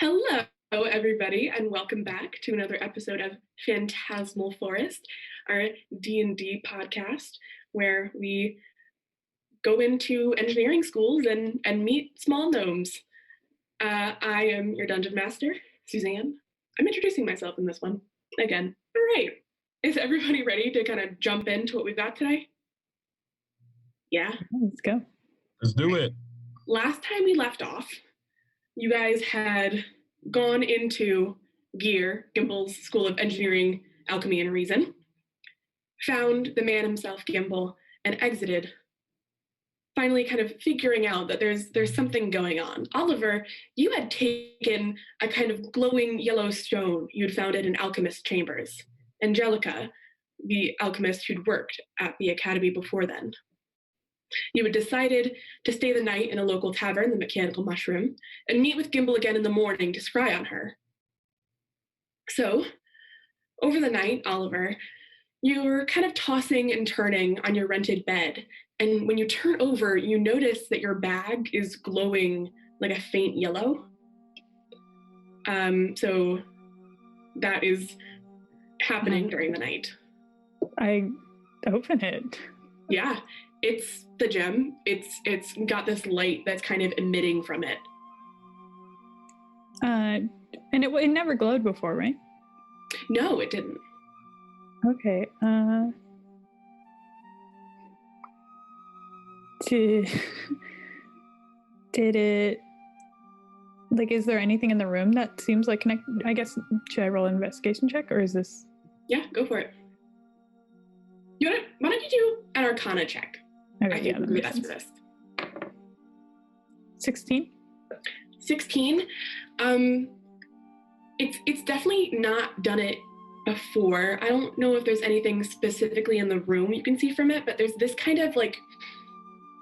Hello, everybody, and welcome back to another episode of Phantasmal Forest, our D&D podcast, where we go into engineering schools and meet small gnomes. I am your dungeon master, Suzanne. I'm introducing myself in this one again. All right. Is everybody ready to kind of jump into what we've got today? Yeah? Let's go. Let's do it. Last time we left off, you guys had gone into Gimble's School of Engineering, Alchemy, and Reason, found the man himself, Gimble, and exited, finally kind of figuring out that there's something going on. Oliver, you had taken a kind of glowing yellow stone you'd found in alchemist chambers. Angelica, the alchemist who'd worked at the academy before then. You had decided to stay the night in a local tavern, the Mechanical Mushroom, and meet with Gimble again in the morning to scry on her. So, over the night, Oliver, you were kind of tossing and turning on your rented bed, and when you turn over, you notice that your bag is glowing like a faint yellow. So that is happening during the night. I open it. Yeah. It's the gem. It's got this light that's kind of emitting from it. And it never glowed before, right? No, it didn't. Okay. Did it, like, is there anything in the room that seems like connected? I guess, should I roll an investigation check, or is this? Yeah, go for it. Why don't you do an Arcana check? Okay, I think would be best for this. 16? 16. It's definitely not done it before. I don't know if there's anything specifically in the room you can see from it, but there's this kind of like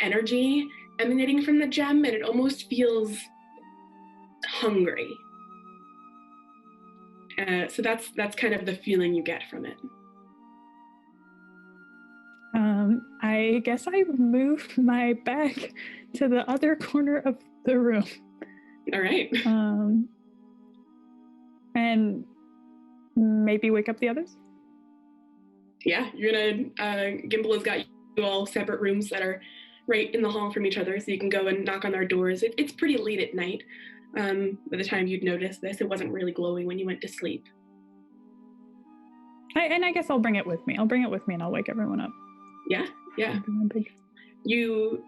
energy emanating from the gem, and it almost feels hungry. So that's kind of the feeling you get from it. I guess I moved my bag to the other corner of the room. All right. And maybe wake up the others? Yeah, you're gonna, Gimble has got you all separate rooms that are right in the hall from each other, so you can go and knock on their doors. It's pretty late at night. By the time you'd notice this, it wasn't really glowing when you went to sleep. I guess I'll bring it with me. And I'll wake everyone up. Yeah. You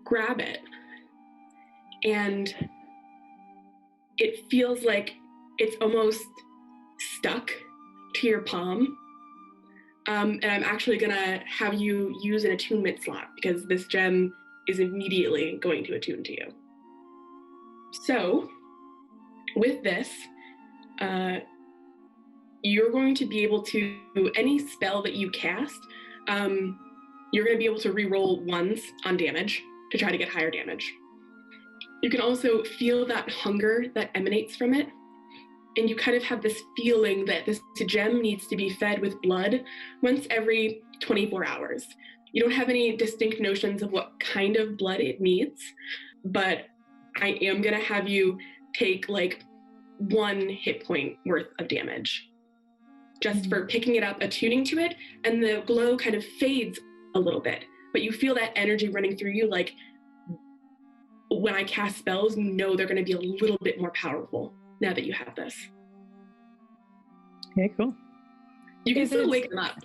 grab it, and it feels like it's almost stuck to your palm. And I'm actually gonna have you use an attunement slot because this gem is immediately going to attune to you. So, with this, you're going to be able to, any spell that you cast, you're going to be able to re-roll ones on damage to try to get higher damage. You can also feel that hunger that emanates from it, and you kind of have this feeling that this gem needs to be fed with blood once every 24 hours. You don't have any distinct notions of what kind of blood it needs, but I am going to have you take like 1 hit point worth of damage just for picking it up, attuning to it, and the glow kind of fades a little bit, but you feel that energy running through you. Like when I cast spells, you know they're going to be a little bit more powerful now that you have this. Okay, cool. You can still wake them up.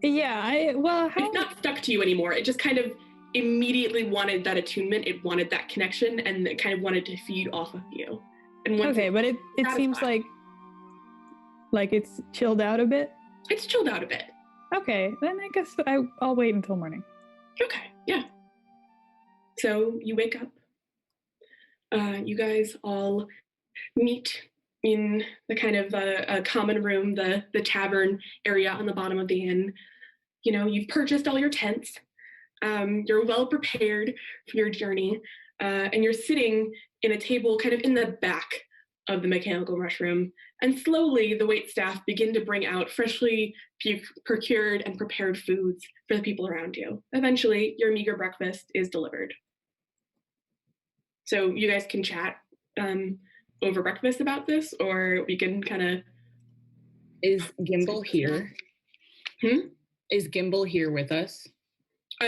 Yeah, it's not stuck to you anymore. It just kind of immediately wanted that attunement. It wanted that connection, and it kind of wanted to feed off of you. And once but it seems like it's chilled out a bit. It's chilled out a bit. Okay, then I guess I'll wait until morning. Okay, yeah. So you wake up. You guys all meet in the kind of a common room, the tavern area on the bottom of the inn. You know, you've purchased all your tents. You're well prepared for your journey, and you're sitting in a table kind of in the back of the Mechanical Mushroom, and slowly the waitstaff begin to bring out freshly procured and prepared foods for the people around you. Eventually, your meager breakfast is delivered. So you guys can chat over breakfast about this, or we can kind of. Is Gimbal here? Is Gimbal here with us?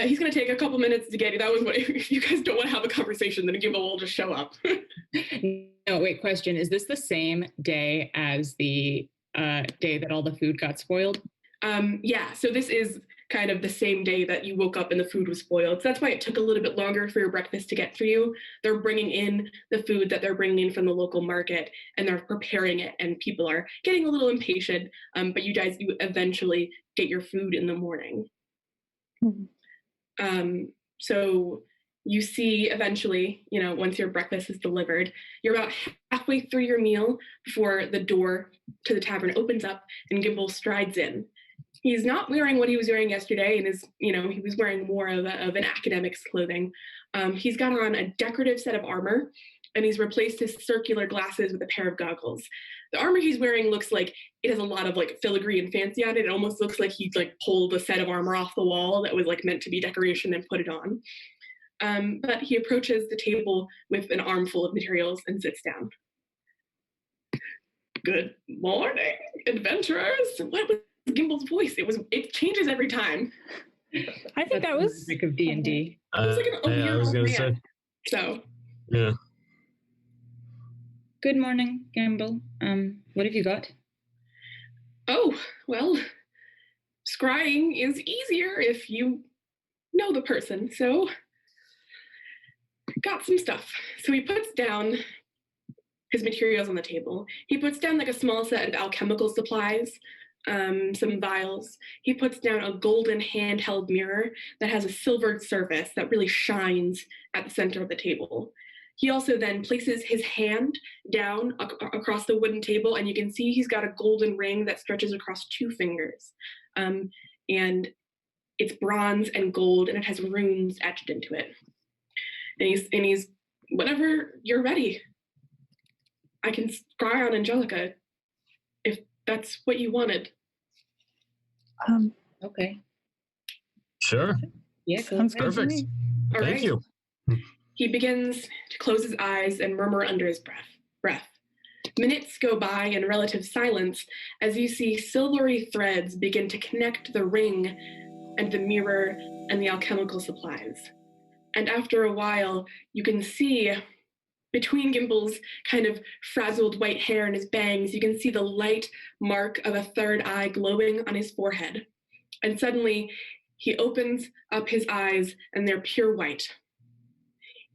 He's going to take a couple minutes to get you. That was what, if you guys don't want to have a conversation, then Gimbal will just show up. No, wait, question. Is this the same day as the day that all the food got spoiled? Yeah, so this is kind of the same day that you woke up and the food was spoiled. So that's why it took a little bit longer for your breakfast to get for you. They're bringing in the food that they're bringing in from the local market, and they're preparing it, and people are getting a little impatient. But you eventually get your food in the morning. So you see eventually, once your breakfast is delivered, you're about halfway through your meal before the door to the tavern opens up and Gimbal strides in. He's not wearing what he was wearing yesterday, and he was wearing more of an academic's clothing. He's got on a decorative set of armor, and he's replaced his circular glasses with a pair of goggles. The armor he's wearing looks like it has a lot of filigree and fancy on it. It almost looks like he pulled a set of armor off the wall that was meant to be decoration and put it on. But he approaches the table with an armful of materials and sits down. Good morning, adventurers. What was Gimbal's voice? It changes every time. I think that was like of D&D. It was like an I was going to say. So. Yeah. Good morning, Gimbal. What have you got? Oh, well, scrying is easier if you know the person, so got some stuff. So he puts down his materials on the table. He puts down a small set of alchemical supplies, some vials. He puts down a golden handheld mirror that has a silvered surface that really shines at the center of the table. He also then places his hand down across the wooden table, and you can see he's got a golden ring that stretches across 2 fingers. And it's bronze and gold, and it has runes etched into it. And he's whenever you're ready, I can scry on Angelica if that's what you wanted. Okay. Sure. Yeah, sounds perfect. All Thank right. you. He begins to close his eyes and murmur under his breath. Minutes go by in relative silence as you see silvery threads begin to connect the ring and the mirror and the alchemical supplies. And after a while, you can see between Gimbal's kind of frazzled white hair and his bangs, you can see the light mark of a third eye glowing on his forehead. And suddenly, he opens up his eyes, and they're pure white.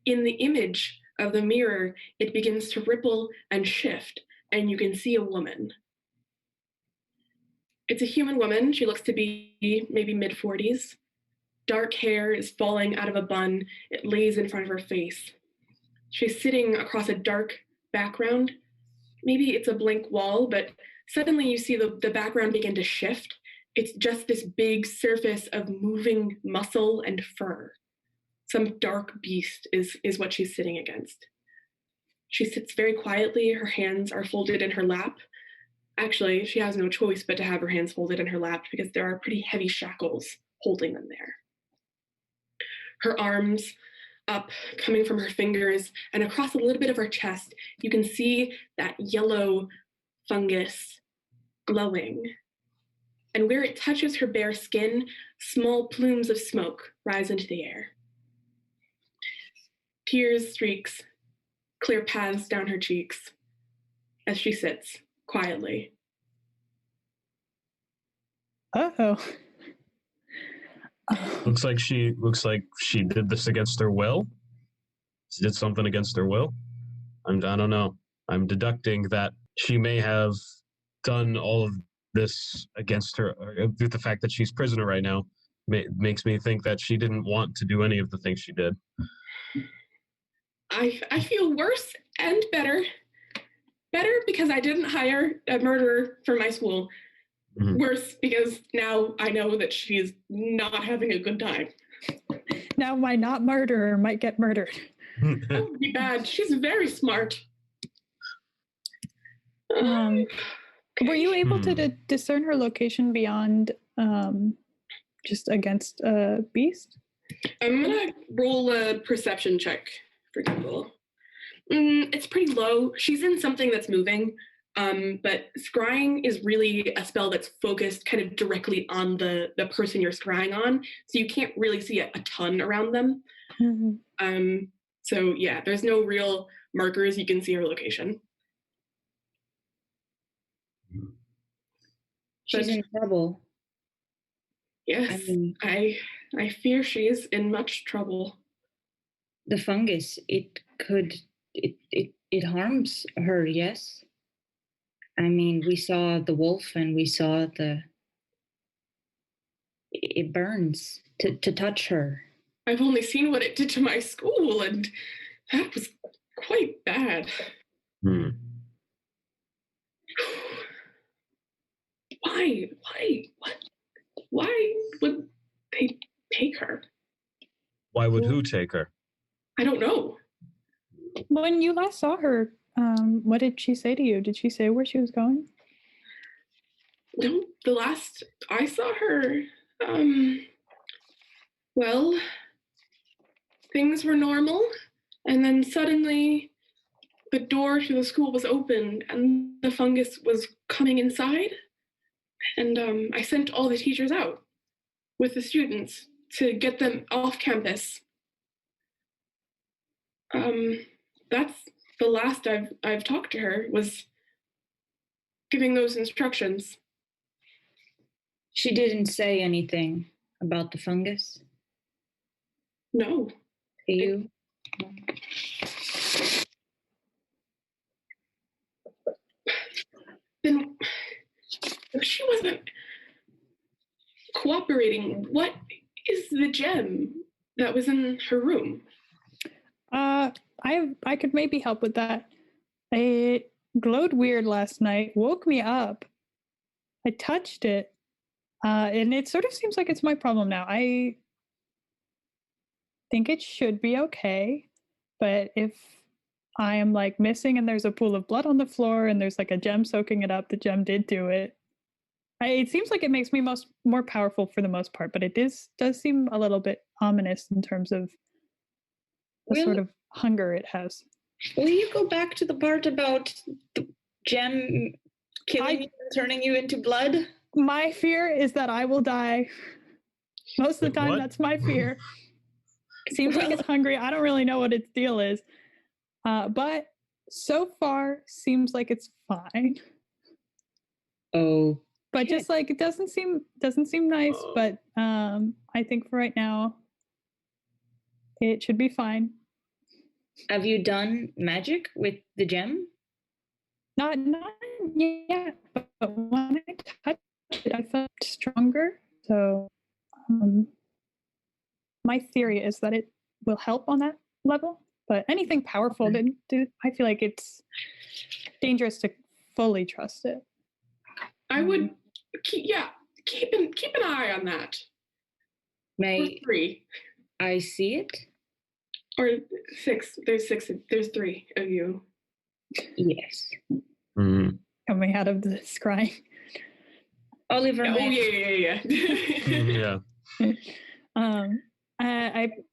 In the image of the mirror, it begins to ripple and shift, and you can see a woman. It's a human woman. She looks to be maybe mid-40s. Dark hair is falling out of a bun. It lays in front of her face. She's sitting across a dark background. Maybe it's a blank wall, but suddenly you see the background begin to shift. It's just this big surface of moving muscle and fur. Some dark beast is what she's sitting against. She sits very quietly. Her hands are folded in her lap. Actually, she has no choice but to have her hands folded in her lap because there are pretty heavy shackles holding them there. Her arms up, coming from her fingers, and across a little bit of her chest, you can see that yellow fungus glowing. And where it touches her bare skin, small plumes of smoke rise into the air. Tears streaks clear paths down her cheeks as she sits quietly. Uh-oh. Looks like she did this against her will. She did something against her will. I don't know. I'm deducting that she may have done all of this against her, with the fact that she's prisoner right now. Makes me think that she didn't want to do any of the things she did. I feel worse and better. Better because I didn't hire a murderer for my school. Mm-hmm. Worse because now I know that she's not having a good time. Now my not murderer might get murdered. That would be bad. She's very smart. Were you able to discern her location beyond just against a beast? I'm going to roll a perception check for Gimbal. It's pretty low. She's in something that's moving, but scrying is really a spell that's focused kind of directly on the person you're scrying on, so you can't really see a ton around them. So yeah, there's no real markers you can see her location. She's in trouble. Yes, I fear she is in much trouble. The fungus, it harms her, yes? I mean, we saw the wolf and we saw it burns to touch her. I've only seen what it did to my school, and that was quite bad. Why? What? Why would they take her? Why would who take her? I don't know. When you last saw her, what did she say to you? Did she say where she was going? No, the last I saw her, well, things were normal, and then suddenly the door to the school was open and the fungus was coming inside, and I sent all the teachers out with the students to get them off campus. That's the last I've talked to her, was giving those instructions. She didn't say anything about the fungus? No. To you? Then if she wasn't cooperating, what is the gem that was in her room? I could maybe help with that. It glowed weird last night, woke me up. I touched it, and it sort of seems like it's my problem now. I think it should be okay, but if I am like missing and there's a pool of blood on the floor and there's like a gem soaking it up, the gem did do it. It seems like it makes me more powerful for the most part, but it does seem a little bit ominous in terms of the sort of hunger it has. Will you go back to the part about the gem killing you and turning you into blood? My fear is that I will die. Most of the time, that's my fear. It seems like it's hungry. I don't really know what its deal is. But so far, seems like it's fine. Oh. But just like it doesn't seem nice, but I think for right now it should be fine. Have you done magic with the gem? Not yet, but when I touched it, I felt stronger. So my theory is that it will help on that level. But anything powerful, I feel like it's dangerous to fully trust it. I would keep an eye on that. May 3. I see it? Or 6. There's 6. There's 3 of you. Yes. Coming out of the scrying. Oliver. Oh yeah. Yeah.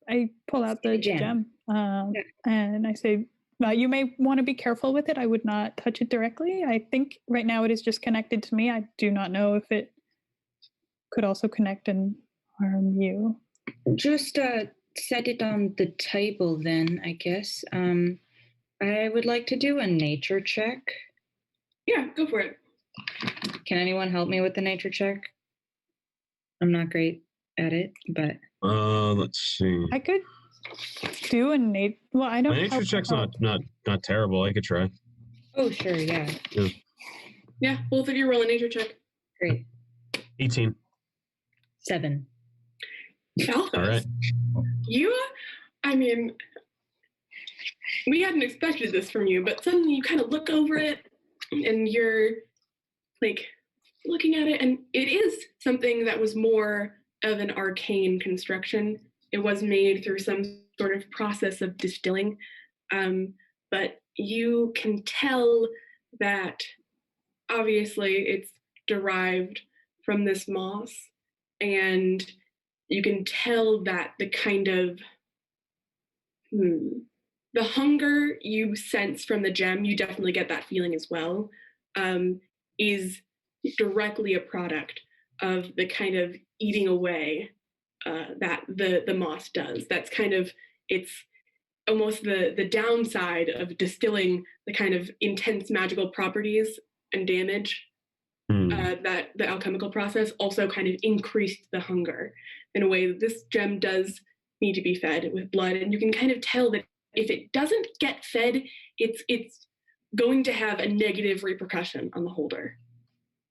I pull out the gem, and I say, you may want to be careful with it. I would not touch it directly. I think right now it is just connected to me. I do not know if it could also connect and harm you. Just set it on the table then, I guess. I would like to do a nature check. Yeah, go for it. Can anyone help me with the nature check? I'm not great at it, but... Let's see. I could do a nature... Well, I don't... My nature check's not terrible. I could try. Oh, sure, yeah. Yeah, both of you roll a nature check. Great. 18. 7. All right. We hadn't expected this from you, but suddenly you kind of look over it and you're like looking at it, and it is something that was more of an arcane construction. It was made through some sort of process of distilling, but you can tell that obviously it's derived from this moss, and you can tell that the kind of the hunger you sense from the gem, you definitely get that feeling as well, is directly a product of the kind of eating away that the moss does. That's kind of, it's almost the downside of distilling the kind of intense magical properties and damage that the alchemical process also kind of increased the hunger in a way that this gem does need to be fed with blood. And you can kind of tell that if it doesn't get fed, it's going to have a negative repercussion on the holder.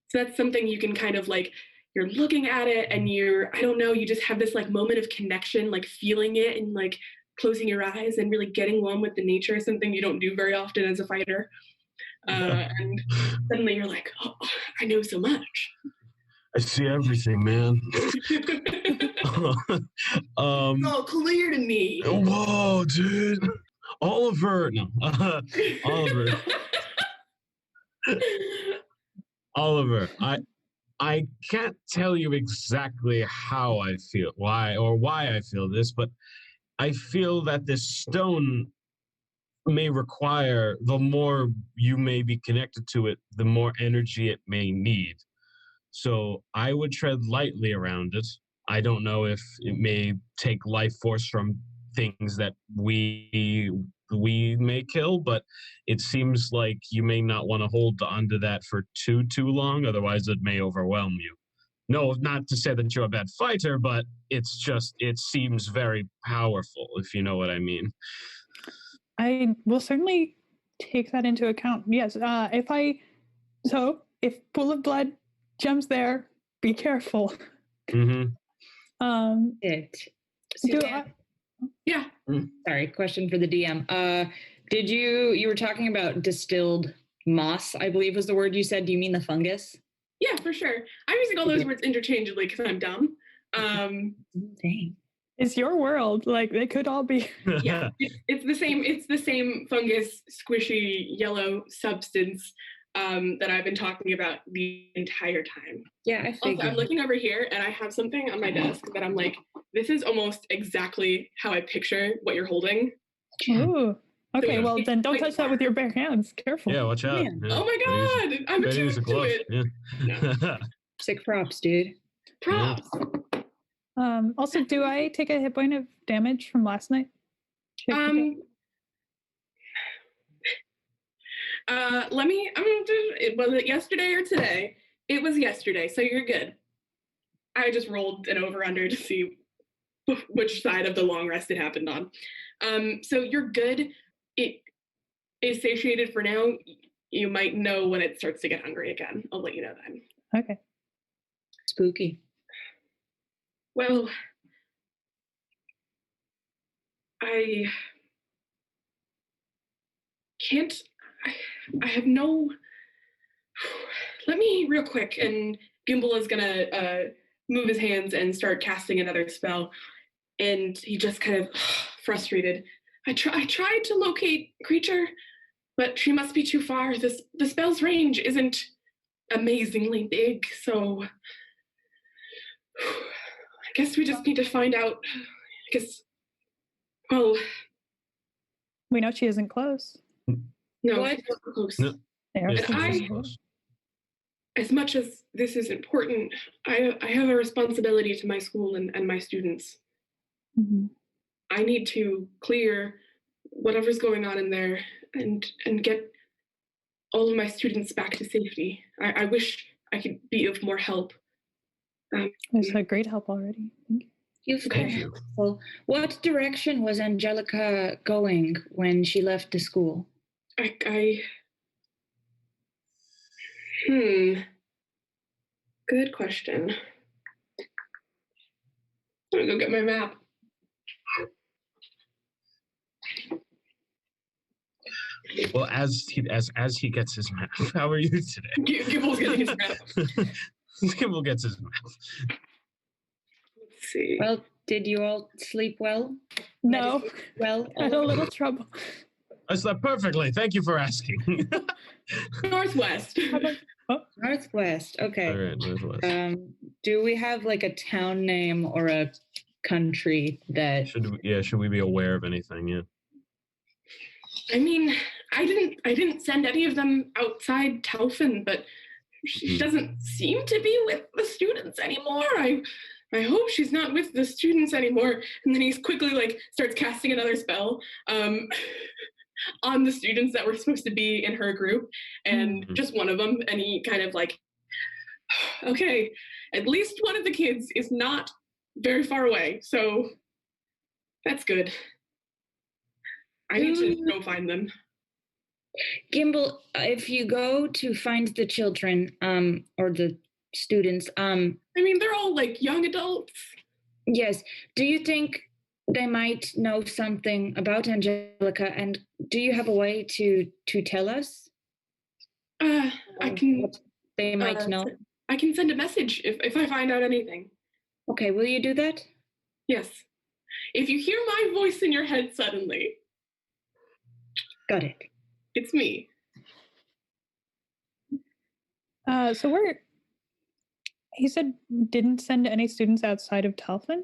So that's something you can kind of like, you're looking at it and I don't know, you just have this like moment of connection, like feeling it and like closing your eyes and really getting one with the nature, something you don't do very often as a fighter. And suddenly you're like, oh, I know so much. I see everything, man. It's all clear to me. Whoa, dude. Oliver. No. Oliver. Oliver, I can't tell you exactly how I feel, why I feel this, but I feel that this stone may require, the more you may be connected to it, the more energy it may need. So I would tread lightly around it. I don't know if it may take life force from things that we may kill, but it seems like you may not want to hold onto that for too long, otherwise it may overwhelm you. No, not to say that you're a bad fighter, but it seems very powerful, if you know what I mean. I will certainly take that into account. Yes, if pool of blood, gems there, be careful. So Yeah. Sorry, question for the DM. Did you were talking about distilled moss, I believe was the word you said. Do you mean the fungus? Yeah, for sure. I'm using all those words interchangeably because I'm dumb. Dang. It's your world. Like they could all be. Yeah, it's the same. It's the same fungus, squishy yellow substance that I've been talking about the entire time. Yeah, I figured. Also, I'm looking over here and I have something on my desk that I'm like, this is almost exactly how I picture what you're holding. Ooh. Okay, So well then don't touch that with your bare hands. Careful. Yeah, watch out. Yeah. Oh my god, I'm attuned to it. Yeah. No. Sick props, dude. Props. Also, do I take a hit point of damage from last night? Was it yesterday or today? It was yesterday, so you're good. I just rolled an over-under to see which side of the long rest it happened on. So you're good. It is satiated for now. You might know when it starts to get hungry again. I'll let you know then. Okay. Spooky. Well, I can't, I have no, let me real quick, and Gimbal is gonna move his hands and start casting another spell, and he just kind of frustrated. I tried to locate creature, but she must be too far. The spell's range isn't amazingly big, so I guess we just need to find out. Well, we know she isn't close. No, What? she's not close. No. As much as this is important, I have a responsibility to my school and my students. Mm-hmm. I need to clear whatever's going on in there and get all of my students back to safety. I wish I could be of more help. It's a great help already. Okay. Well, what direction was Angelica going when she left the school? Good question. I'm gonna go get my map. Well, as he gets his map, how are you today? Gimble's getting his map. Gimbal gets his map. Let's see. Well, did you all sleep well? No. Well, Had a little trouble. I slept perfectly. Thank you for asking. Northwest. Northwest. Okay. All right, Northwest. Do we have like a town name or a country that? Should we be aware of anything? Yeah. I mean, I didn't send any of them outside Taufen, but she doesn't seem to be with the students anymore. I hope she's not with the students anymore. And then he's quickly like starts casting another spell on the students that were supposed to be in her group, and just one of them, and he kind of like, okay, at least one of the kids is not very far away, so that's good. I need to go find them. Gimbal, if you go to find the children, or the students, I mean, they're all like young adults. yes, do you think they might know something about Angelica, and do you have a way to tell us? I can. What they might know. I can send a message if I find out anything. Okay, will you do that? Yes. If you hear my voice in your head suddenly, Got it. it's me. So he said didn't send any students outside of Talfin?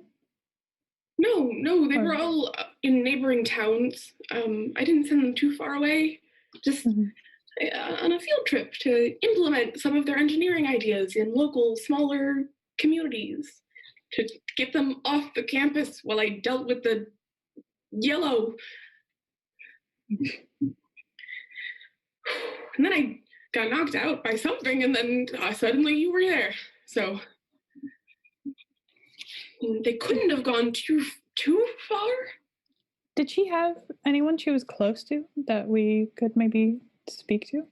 No, they were all in neighboring towns. I didn't send them too far away. Just on a field trip to implement some of their engineering ideas in local, smaller communities, to get them off the campus while I dealt with the yellow. And then I got knocked out by something, and then suddenly you were there. So they couldn't have gone too far. Did she have anyone she was close to that we could maybe speak to?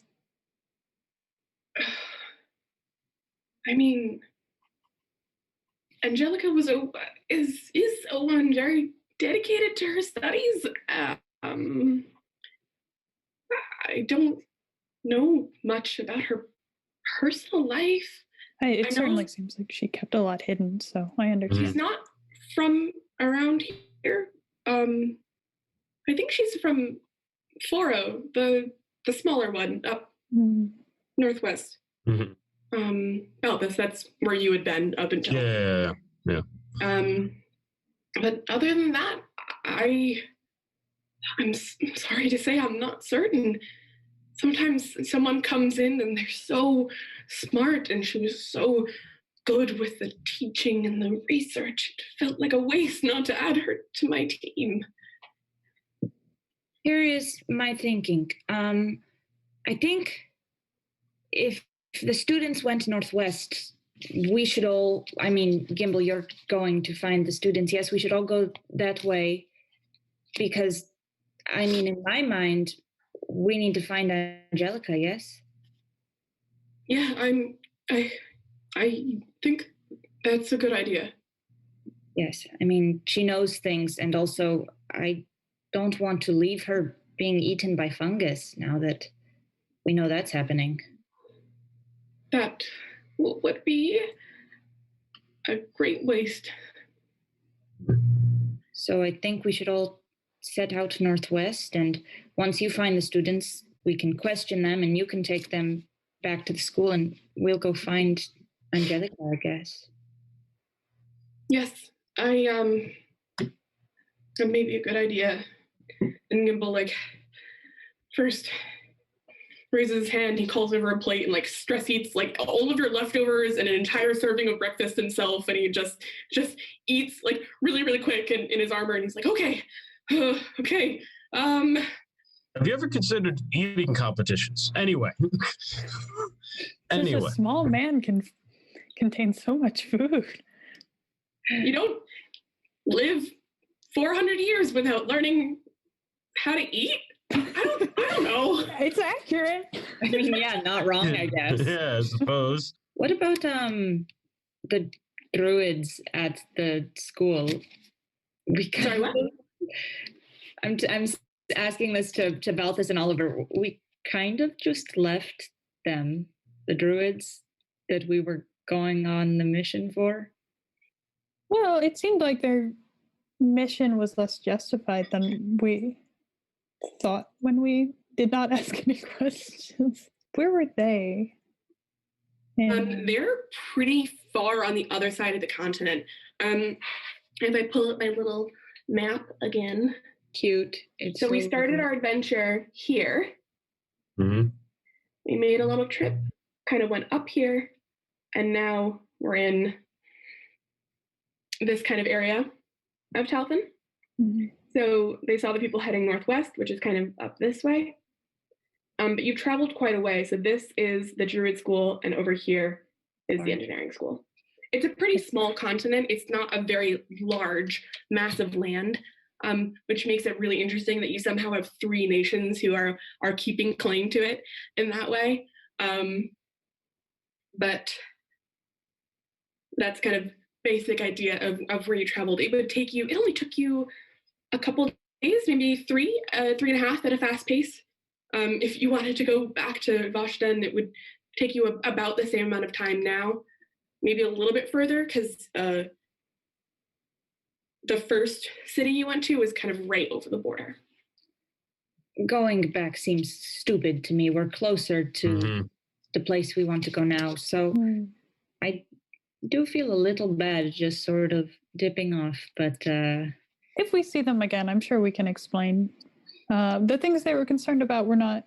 I mean, Angelica is a woman very dedicated to her studies. I don't know much about her personal life. It certainly seems like she kept a lot hidden, so I understand. She's not from around here. I think she's from Foro, the smaller one up northwest. Belvis, that's where you had been up until. Yeah. But other than that, I'm sorry to say I'm not certain. Sometimes someone comes in and they're so smart, and she was so good with the teaching and the research. It felt like a waste not to add her to my team. Here is my thinking. I think if the students went northwest, we should all, I mean, Gimbal, you're going to find the students. Yes, we should all go that way, because, I mean, in my mind, we need to find Angelica, yes? Yeah, I think that's a good idea. Yes, I mean, she knows things, and also I don't want to leave her being eaten by fungus now that we know that's happening. That would be a great waste. So I think we should all set out northwest, and once you find the students, we can question them, and you can take them back to the school, and we'll go find Angelica, I guess. Yes, that may be a good idea. And Gimbal, like, first raises his hand, he calls over a plate and, like, stress eats, like, all of your leftovers and an entire serving of breakfast himself, and he just eats, like, really, really quick in his armor, and he's like, okay. Have you ever considered eating competitions? Anyway. Just a small man can contain so much food. You don't live 400 years without learning how to eat. I don't know. It's accurate. I mean, yeah, not wrong, I guess. Yeah, I suppose. What about the druids at the school? Sorry, what? I'm asking this to Balthus and Oliver. We kind of just left them, the druids that we were going on the mission for. Well, it seemed like their mission was less justified than we thought when we did not ask any questions. Where were they? They're pretty far on the other side of the continent. If I pull up my little map again, Cute. It's So we started our adventure here. Mm-hmm. We made a little trip, kind of went up here, and now we're in this kind of area of Talfin. Mm-hmm. So they saw the people heading northwest, which is kind of up this way. But you've traveled quite a way. So this is the Druid School, and over here is the Engineering School. It's a pretty small continent. It's not a very large, massive land, which makes it really interesting that you somehow have 3 nations who are keeping claim to it in that way. But that's kind of basic idea of where you traveled. It only took you a couple days, maybe 3.5 at a fast pace. If you wanted to go back to Voshden, it would take you about the same amount of time now, maybe a little bit further, because the first city you went to was kind of right over the border. Going back seems stupid to me. We're closer to the place we want to go now. So I do feel a little bad just sort of dipping off, but... If we see them again, I'm sure we can explain. The things they were concerned about were not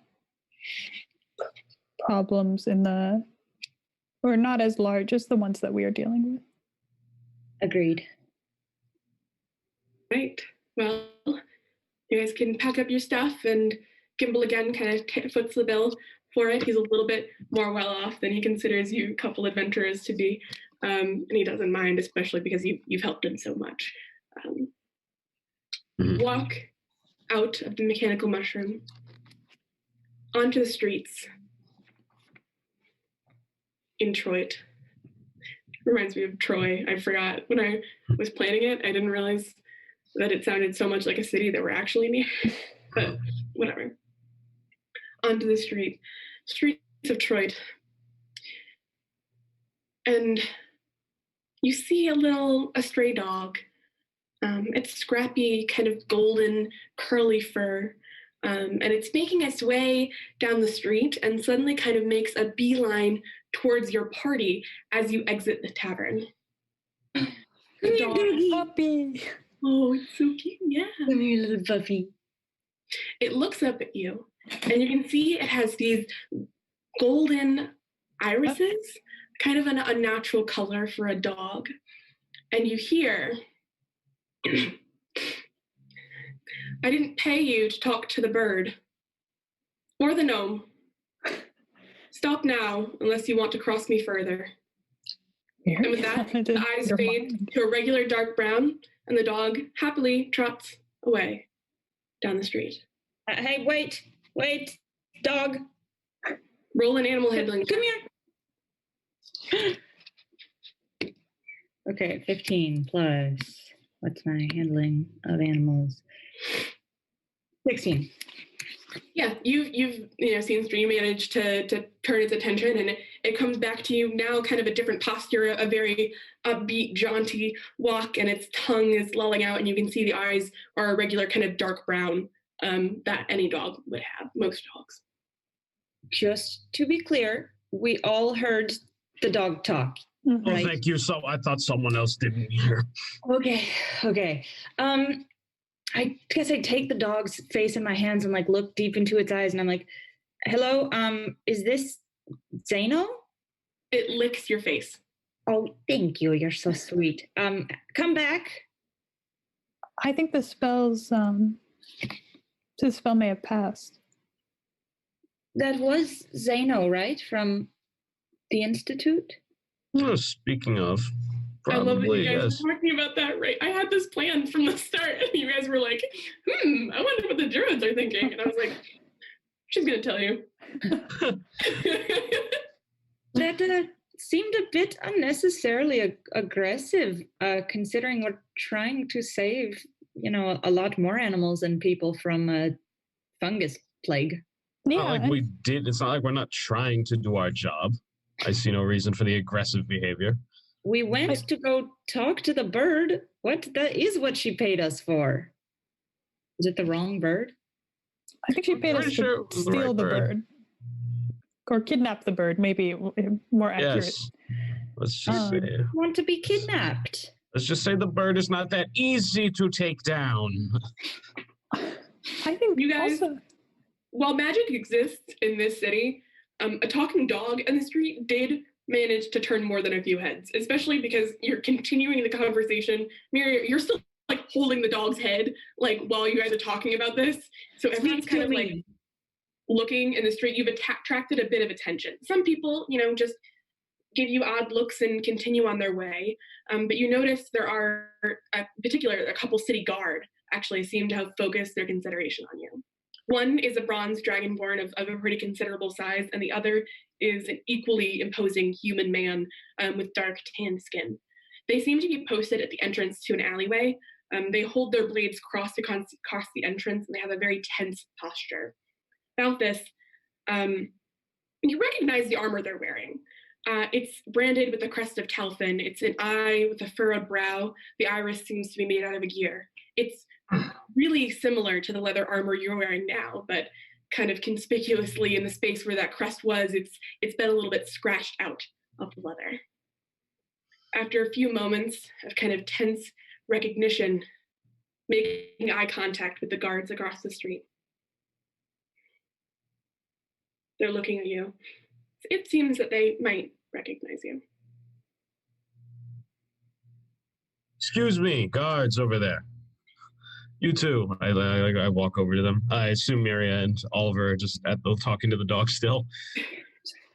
problems or not as large as the ones that we are dealing with. Agreed. Right. Well, you guys can pack up your stuff, and Gimble again kind of foots the bill for it. He's a little bit more well off than he considers you couple adventurers to be, and he doesn't mind, especially because you've helped him so much. Walk out of the mechanical mushroom onto the streets in Troit. Reminds me of Troy. I forgot when I was planning it. I didn't realize that it sounded so much like a city that we're actually near. But whatever. Onto the streets of Troit. And you see a stray dog. It's scrappy, kind of golden, curly fur. And it's making its way down the street and suddenly kind of makes a beeline towards your party as you exit the tavern. The dog, puppy. oh, it's so cute, yeah. Come here, little puppy. It looks up at you, and you can see it has these golden irises, kind of an unnatural color for a dog. And you hear... I didn't pay you to talk to the bird or the gnome. Stop now, unless you want to cross me further. And with that, the eyes fade to a regular dark brown, and the dog happily trots away down the street. Hey, wait, dog. Roll an animal handling. Come here. Okay, 15 plus... What's my handling of animals? 16. Yeah, you've seen Stream manage to turn its attention, and it comes back to you now, kind of a different posture, a very upbeat, jaunty walk, and its tongue is lolling out, and you can see the eyes are a regular kind of dark brown that any dog would have, most dogs. Just to be clear, we all heard the dog talk. Mm-hmm. Right? Oh, thank you. So I thought someone else didn't hear. Okay. I guess I take the dog's face in my hands and look deep into its eyes, and I'm like, "Hello, is this Zeno?" It licks your face. Oh, thank you. You're so sweet. Come back. I think the spell may have passed. That was Zeno, right? From the Institute? Oh, speaking of, probably, I love that you guys yes. were talking about that, right? I had this plan from the start, and you guys were like, I wonder what the druids are thinking. And I was like, she's going to tell you. That seemed a bit unnecessarily aggressive, considering we're trying to save, a lot more animals and people from a fungus plague. Yeah. Not like we did. It's not like we're not trying to do our job. I see no reason for the aggressive behavior. We went to go talk to the bird. That is what she paid us for. Is it the wrong bird? I think she paid us to steal the bird. Or kidnap the bird, maybe more accurate. Yes. Let's just say. Want to be kidnapped. Let's just say the bird is not that easy to take down. I think You guys, also, while magic exists in this city, a talking dog in the street did manage to turn more than a few heads, especially because you're continuing the conversation. Miriam, you're still like holding the dog's head like while you guys are talking about this. So everyone's kind of like looking in the street. You've attracted a bit of attention. Some people, just give you odd looks and continue on their way. But you notice there are, a couple city guard actually seem to have focused their consideration on you. One is a bronze dragonborn of a pretty considerable size, and the other is an equally imposing human man with dark tan skin. They seem to be posted at the entrance to an alleyway. They hold their blades crossed across the entrance, and they have a very tense posture. About this, you recognize the armor they're wearing. It's branded with the crest of Telfin. It's an eye with a furrowed brow. The iris seems to be made out of a gear. It's really similar to the leather armor you're wearing now, but kind of conspicuously in the space where that crest was, it's been a little bit scratched out of the leather. After a few moments of kind of tense recognition, making eye contact with the guards across the street. They're looking at you. It seems that they might recognize you. Excuse me, guards over there. You too. I walk over to them. I assume Miria and Oliver are just talking to the dog still.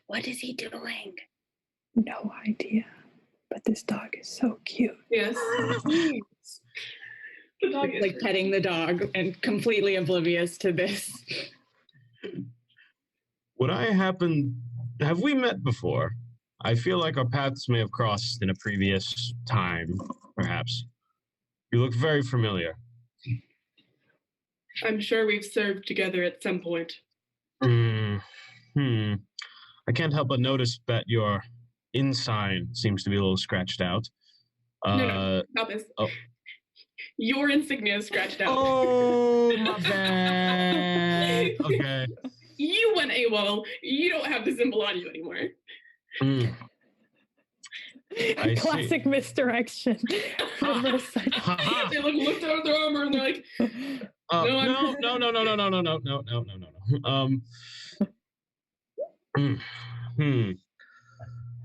What is he doing? no idea. But this dog is so cute. Yes. The dog is Like petting the dog and completely oblivious to this. Have we met before? I feel like our paths may have crossed in a previous time, perhaps. You look very familiar. I'm sure we've served together at some point. I can't help but notice that your ensign seems to be a little scratched out. No, not this. Oh. Your insignia is scratched out. Oh, my bad. Okay. You went AWOL. You don't have the symbol on you anymore. Classic misdirection. They looked at their armor and they're like, no.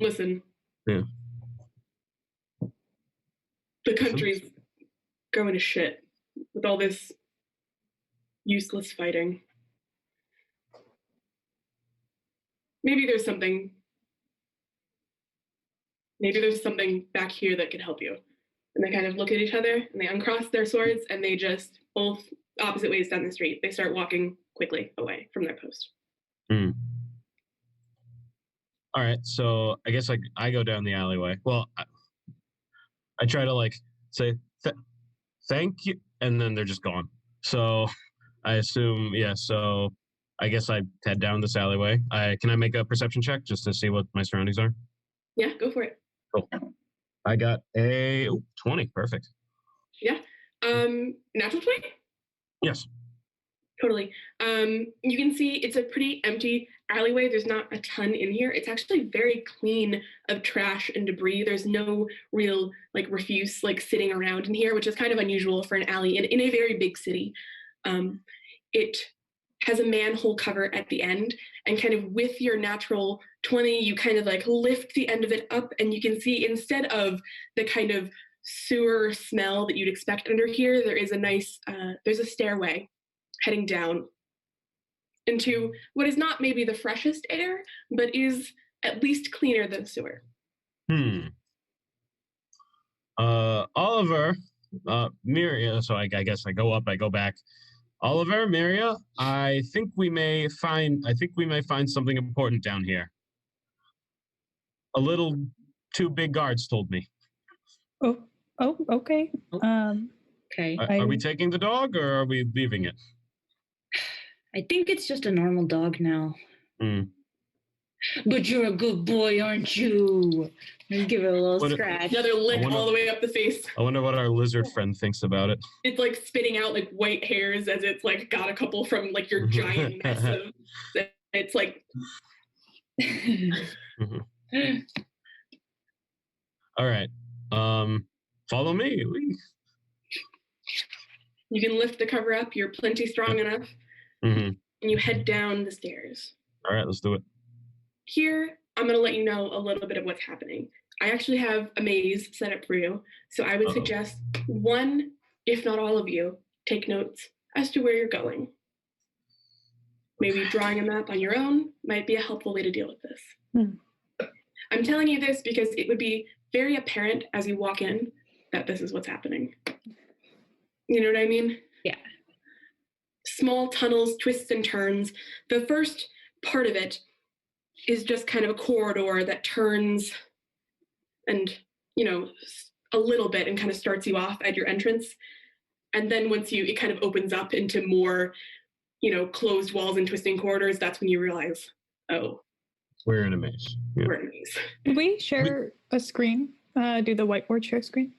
Listen. Yeah. The country's going to shit with all this useless fighting. Maybe there's something back here that could help you. And they kind of look at each other and they uncross their swords and they just both opposite ways down the street. They start walking quickly away from their post. All right, so I guess I go down the alleyway. Well, I try to say thank you, and then they're just gone. So I assume, so I guess I head down this alleyway. Can I make a perception check just to see what my surroundings are? Yeah, go for it. Cool. I got a 20. Perfect. Yeah. Natural 20? Yes. Totally. You can see it's a pretty empty alleyway. There's not a ton in here. It's actually very clean of trash and debris. There's no real refuse sitting around in here, which is kind of unusual for an alley in a very big city. It has a manhole cover at the end, and kind of with your natural 20, you kind of lift the end of it up, and you can see instead of the kind of sewer smell that you'd expect under here, there is a nice, there's a stairway heading down into what is not maybe the freshest air, but is at least cleaner than sewer. Oliver, Miria, so I guess I go up, I go back. Oliver, Miria, I think we may find something important down here. A little two big guards told me. Oh, okay. Okay. Are we taking the dog or are we leaving it? I think it's just a normal dog now. But you're a good boy, aren't you? Let's give it a little scratch. Another lick all the way up the face. I wonder what our lizard friend thinks about it. It's spitting out white hairs as it's got a couple from your giant mess of. It's All right. Follow me. You can lift the cover up. You're plenty strong enough. Mm-hmm. And you head down the stairs. All right, let's do it. Here, I'm going to let you know a little bit of what's happening. I actually have a maze set up for you. So I would suggest one, if not all of you, take notes as to where you're going. Maybe drawing a map on your own might be a helpful way to deal with this. I'm telling you this because it would be very apparent as you walk in that this is what's happening. You know what I mean? Yeah. Small tunnels, twists and turns. The first part of it is just kind of a corridor that turns and, a little bit and kind of starts you off at your entrance. And then once it kind of opens up into more, closed walls and twisting corridors, that's when you realize, oh. We're in a maze. Yeah. We're in a maze. Did we share a screen? Do the whiteboard share screen?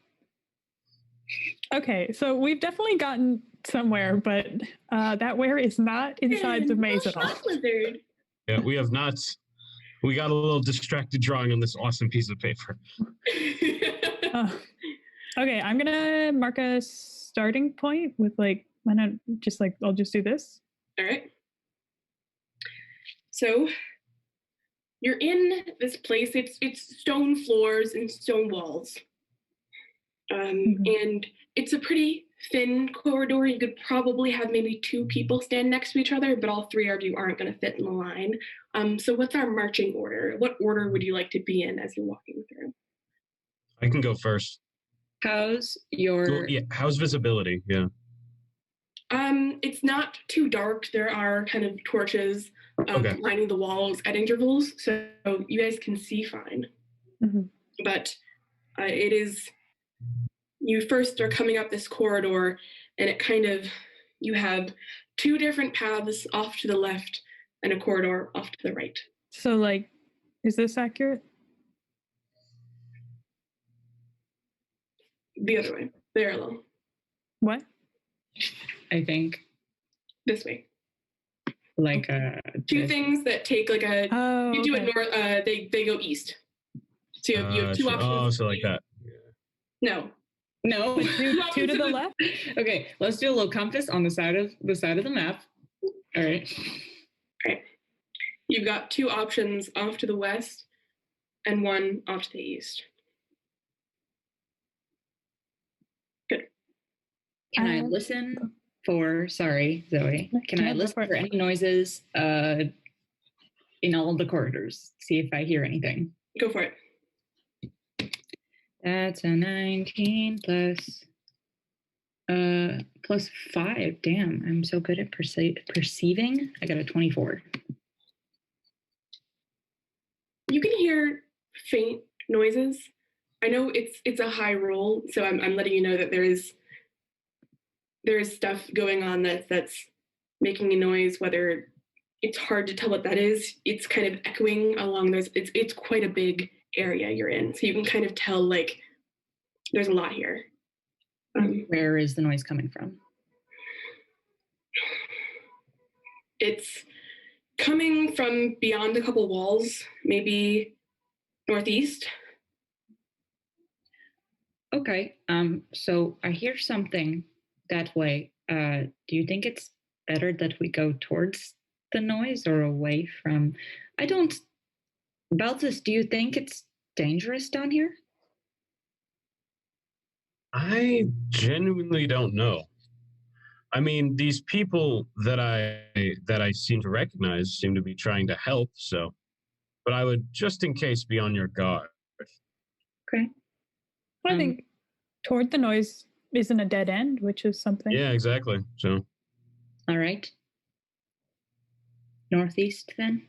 Okay, so we've definitely gotten somewhere, but that where is not inside the maze at all. Lizard. Yeah, we have not. We got a little distracted drawing on this awesome piece of paper. Okay, I'm gonna mark a starting point with I'll just do this. All right. So you're in this place. It's stone floors and stone walls. And it's a pretty thin corridor. You could probably have maybe 2 people stand next to each other, but all 3 of you aren't going to fit in the line. So what's our marching order? What order would you like to be in as you're walking through? I can go first. How's your... How's visibility? Yeah. It's not too dark. There are kind of torches lining the walls at intervals, so you guys can see fine. But it is... You first are coming up this corridor, and it kind of, you have 2 different paths off to the left and a corridor off to the right. So, is this accurate? The other way, parallel. What? I think. This way. Like 2 things that take you do it north, they go east. So you have 2 options. Oh, so like that. No. No. 2 to the left? Okay, let's do a little compass on the side of the map. All right. You've got 2 options off to the west and 1 off to the east. Good. Can I listen for, sorry, Zoe, can I listen for any noises in all of the corridors? See if I hear anything. Go for it. That's a 19 plus 5. Damn, I'm so good at perceiving. I got a 24. You can hear faint noises. I know it's a high roll, so I'm letting you know that there is stuff going on that's making a noise. Whether it's hard to tell what that is, it's kind of echoing along those. It's quite a big area you're in, so you can kind of tell there's a lot here. Where is the noise coming from? It's coming from beyond a couple walls, maybe northeast. Okay. So I hear something that way. Do you think it's better that we go towards the noise or away from? Balthus, do you think it's dangerous down here? I genuinely don't know. I mean, these people that I seem to recognize seem to be trying to help, so. But I would, just in case, be on your guard. Okay. I think toward the noise isn't a dead end, which is something. Yeah, exactly. So. All right. Northeast, then?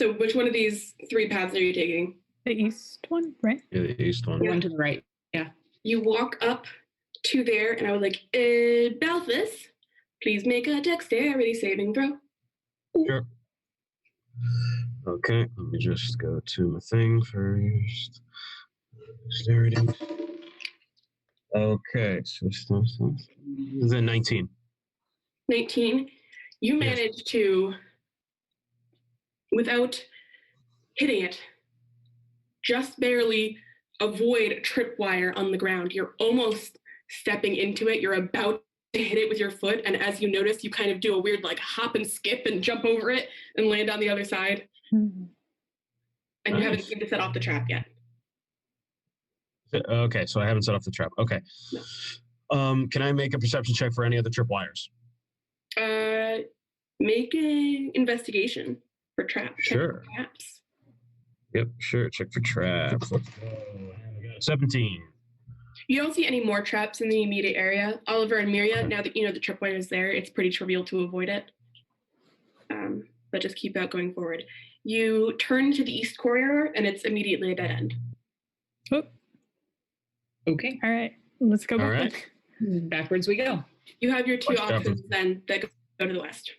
So which one of these 3 paths are you taking? The east one, right? Yeah, the east one. The one to the right. Yeah. You walk up to there, and I would like, Balthus, please make a dexterity saving throw. Sure. Okay, let me just go to my thing first. Dexterity. Okay, so the 19. 19. You manage to, without hitting it, just barely avoid tripwire on the ground. You're almost stepping into it. You're about to hit it with your foot, and as you notice, you kind of do a weird like hop and skip and jump over it and land on the other side. Mm-hmm. And you haven't seemed to set off the trap yet. Okay, so I haven't set off the trap. Okay. No. Can I make a perception check for any of the tripwires? Make an investigation for traps. Sure. For traps. Yep, sure. Check for traps. Let's go. And we got 17. You don't see any more traps in the immediate area. Oliver and Miria, now that you know the tripwire is there, it's pretty trivial to avoid it. But just keep that going forward. You turn to the east corridor, and it's immediately a dead end. Oh. Okay. All right. Let's go back. All right. Backwards we go. You have your two Watch options then that go to the west.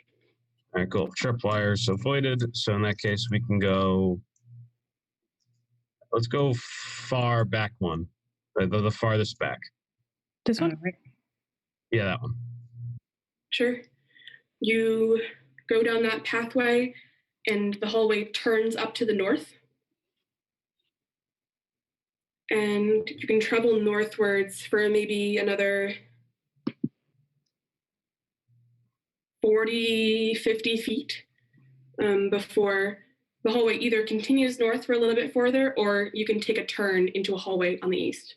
All right, cool. Tripwires avoided. So in that case, we can go. Let's go far back one, the farthest back. This one? Right. Yeah, that one. Sure. You go down that pathway, and the hallway turns up to the north. And you can travel northwards for maybe another 40, 50 feet before the hallway either continues north for a little bit further, or you can take a turn into a hallway on the east.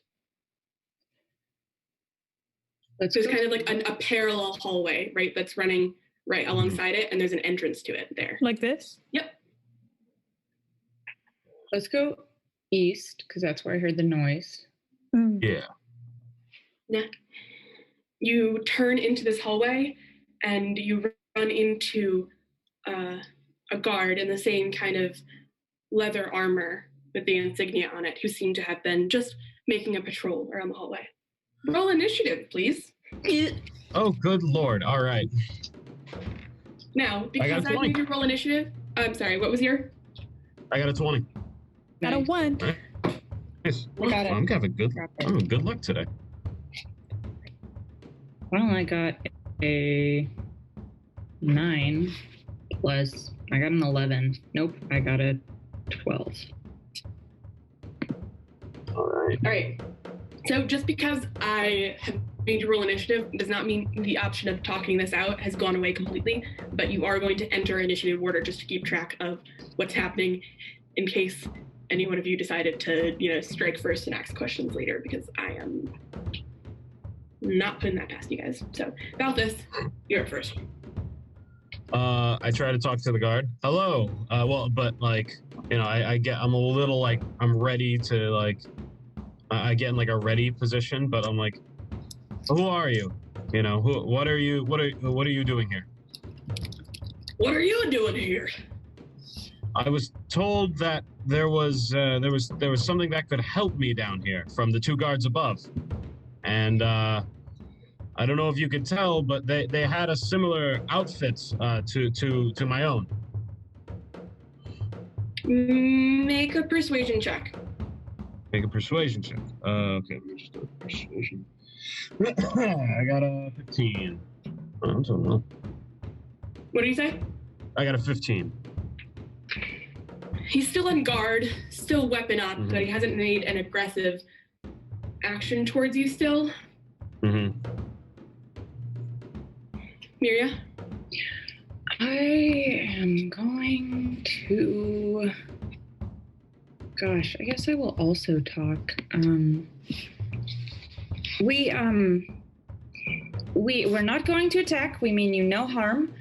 So it's kind of like a parallel hallway, right, that's running right alongside it, and there's an entrance to it there. Like this? Yep. Let's go east, because that's where I heard the noise. Mm. Yeah. Yeah. You turn into this hallway, and you run into a guard in the same kind of leather armor with the insignia on it, who seem to have been just making a patrol around the hallway. Roll initiative, please. Oh, good lord. All right. Now, because I made you roll initiative, I'm sorry, what was your? I got a 20. Got a 1. Right. Nice. I got it. I'm having good luck today. Well, I got a 9 plus, I got an 11. Nope, I got a 12. All right. So just because I have made you roll initiative does not mean the option of talking this out has gone away completely, but you are going to enter initiative order just to keep track of what's happening in case any one of you decided to, strike first and ask questions later, because I am not putting that past you guys. So, Balthus, you're up first. I try to talk to the guard. Hello. I'm a little I'm ready to I get in a ready position, but I'm like, who are you? What are you doing here? What are you doing here? I was told that there was something that could help me down here from the two guards above, and I don't know if you could tell, but they had a similar outfit to my own. Make a persuasion check. Make a persuasion check. Okay, let me just do a persuasion. I got a 15. I don't know. What do you say? I got a 15. He's still on guard, still weapon up, but he hasn't made an aggressive action towards you still. Mm-hmm. Miria? I am going to... Gosh, I guess I will also talk. We're not going to attack. We mean you no harm.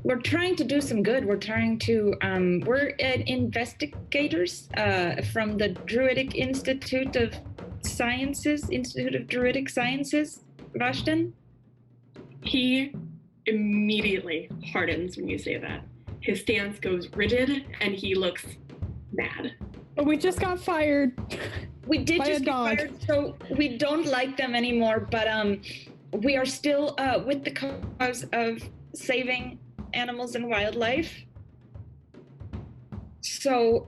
We're trying to do some good. We're trying to, we're investigators from the Druidic Institute of Druidic Sciences, Vashton. He immediately hardens when you say that. His stance goes rigid, and he looks mad. But we just got fired. We did just get fired, so we don't like them anymore, but we are still with the cause of saving animals and wildlife. So,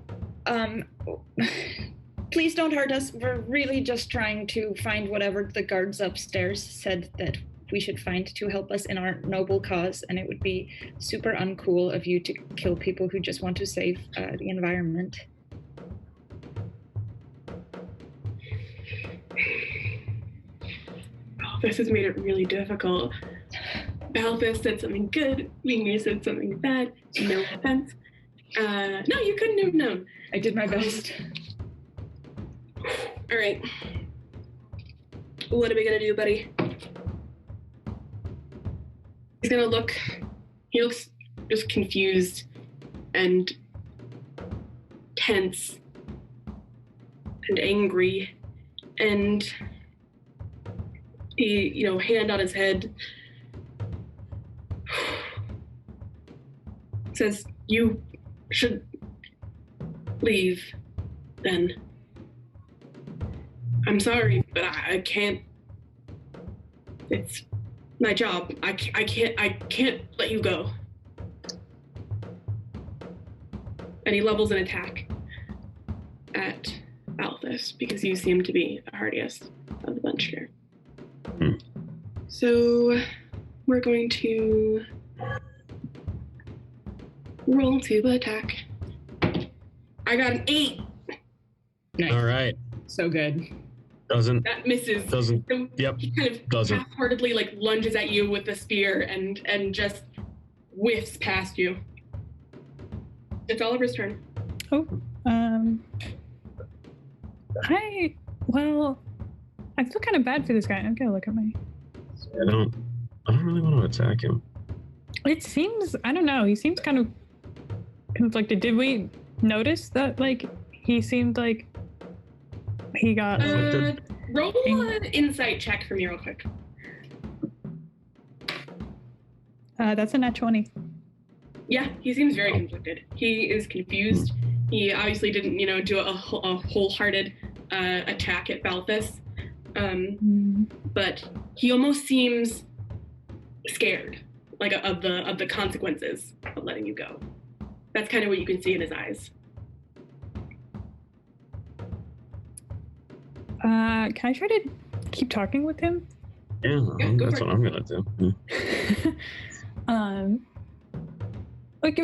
please don't hurt us. We're really just trying to find whatever the guards upstairs said that we should find to help us in our noble cause, and it would be super uncool of you to kill people who just want to save the environment. This has made it really difficult. Balthus said something good. Mingir said something bad. No offense. No, you couldn't have known. I did my best. All right. What are we gonna do, buddy? He's gonna look. He looks just confused and tense and angry, and he, hand on his head, says, "You should leave, then. I'm sorry, but I can't. It's my job. I can't let you go." And he levels an attack at Balthus because you seem to be the hardiest of the bunch here. So we're going to roll to attack. I got an 8. Nice. All right. So good. That misses. Doesn't. So Yep. he kind of Doesn't. half-heartedly lunges at you with the spear and just whiffs past you. It's Oliver's turn. Oh, I feel kind of bad for this guy. I'm gonna look at my. I don't really want to attack him. It seems, I don't know. He seems kind of conflicted. Did we notice that? He seemed like he got. Roll an insight check for me, real quick. That's a nat 20. Yeah, he seems very conflicted. He is confused. He obviously didn't, do a wholehearted attack at Balthus. But he almost seems scared, of the consequences of letting you go. That's kind of what you can see in his eyes. Can I try to keep talking with him? Yeah, that's what I'm gonna do.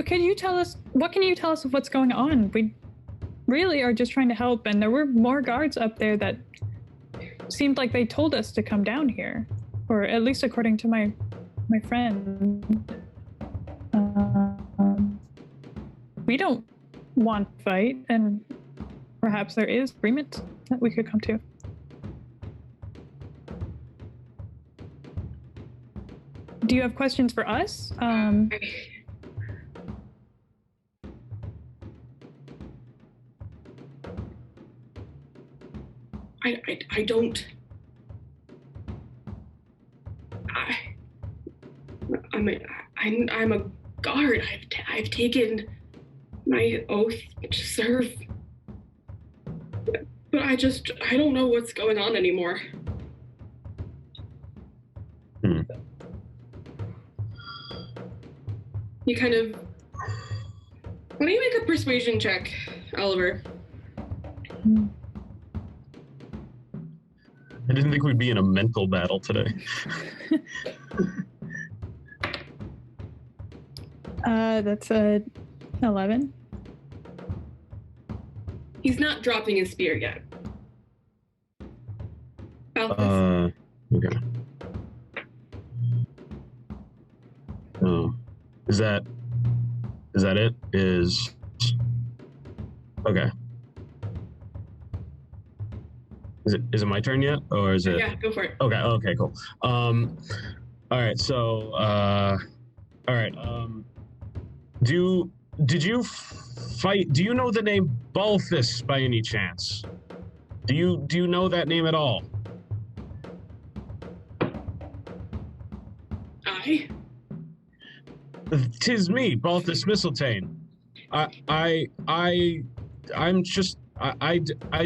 Can you tell us of what's going on? We really are just trying to help, and there were more guards up there that seemed like they told us to come down here, or at least according to my friend. We don't want to fight, and perhaps there is agreement that we could come to. Do you have questions for us? I don't. I'm a guard. I've taken my oath to serve, but I don't know what's going on anymore. You kind of. Why don't you make a persuasion check, Oliver? I didn't think we'd be in a mental battle today. That's a 11. He's not dropping his spear yet. Balthus. Okay. Oh, is that it? Okay. Is it my turn yet, or is it? Yeah, go for it. Okay, cool. All right, so all right. Did you fight? Do you know the name Balthus by any chance? Do you know that name at all? I? 'Tis me, Balthus Mistletoe. I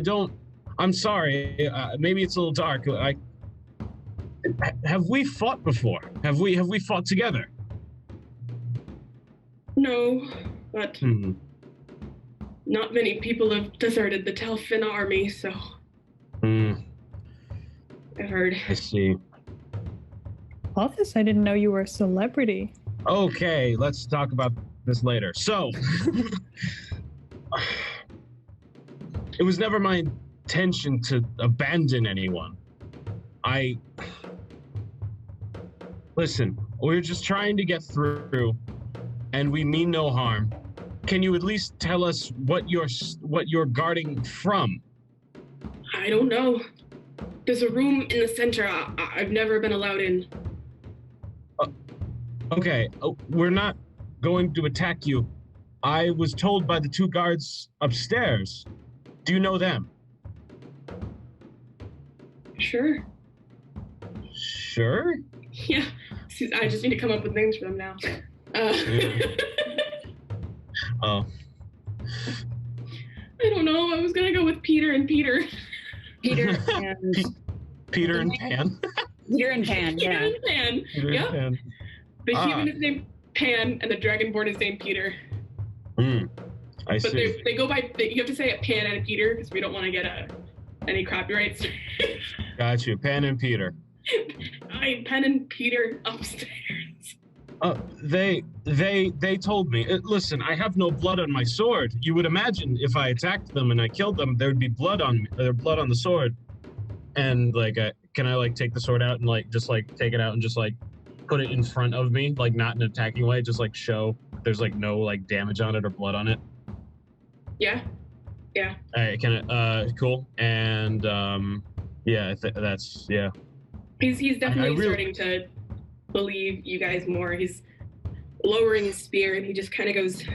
don't. I'm sorry. Maybe it's a little dark. Have we fought before? Have we fought together? No, but not many people have deserted the Telfin army, so I've heard. I see. Balthus, I didn't know you were a celebrity. Okay, let's talk about this later. So, it was never my intention to abandon anyone. Listen, we're just trying to get through, and we mean no harm. Can you at least tell us what you're guarding from? I don't know. There's a room in the center I've never been allowed in. Okay, we're not going to attack you. I was told by the 2 guards upstairs. Do you know them? Sure. Sure? Yeah. I just need to come up with names for them now. Oh. I don't know. I was going to go with Peter and Peter. Peter and Peter and Pan. Peter and Pan. Peter Yeah. and Pan. Peter Yep. and Pan. The human is named Pan, and the dragonborn is named Peter. I But see. they go by. You have to say it Pan and Peter because we don't want to get any copyrights. Got you. Pan and Peter. Pan and Peter upstairs. They told me. Listen, I have no blood on my sword. You would imagine if I attacked them and I killed them, there would be blood on me. Blood on the sword. And can I take the sword out and just take it out and just put it in front of me, not in an attacking way, just show there's no damage on it or blood on it. Yeah. Yeah. All right, cool. And yeah, that's yeah. He's definitely really starting to believe you guys more. He's lowering his spear and he just kind of goes, all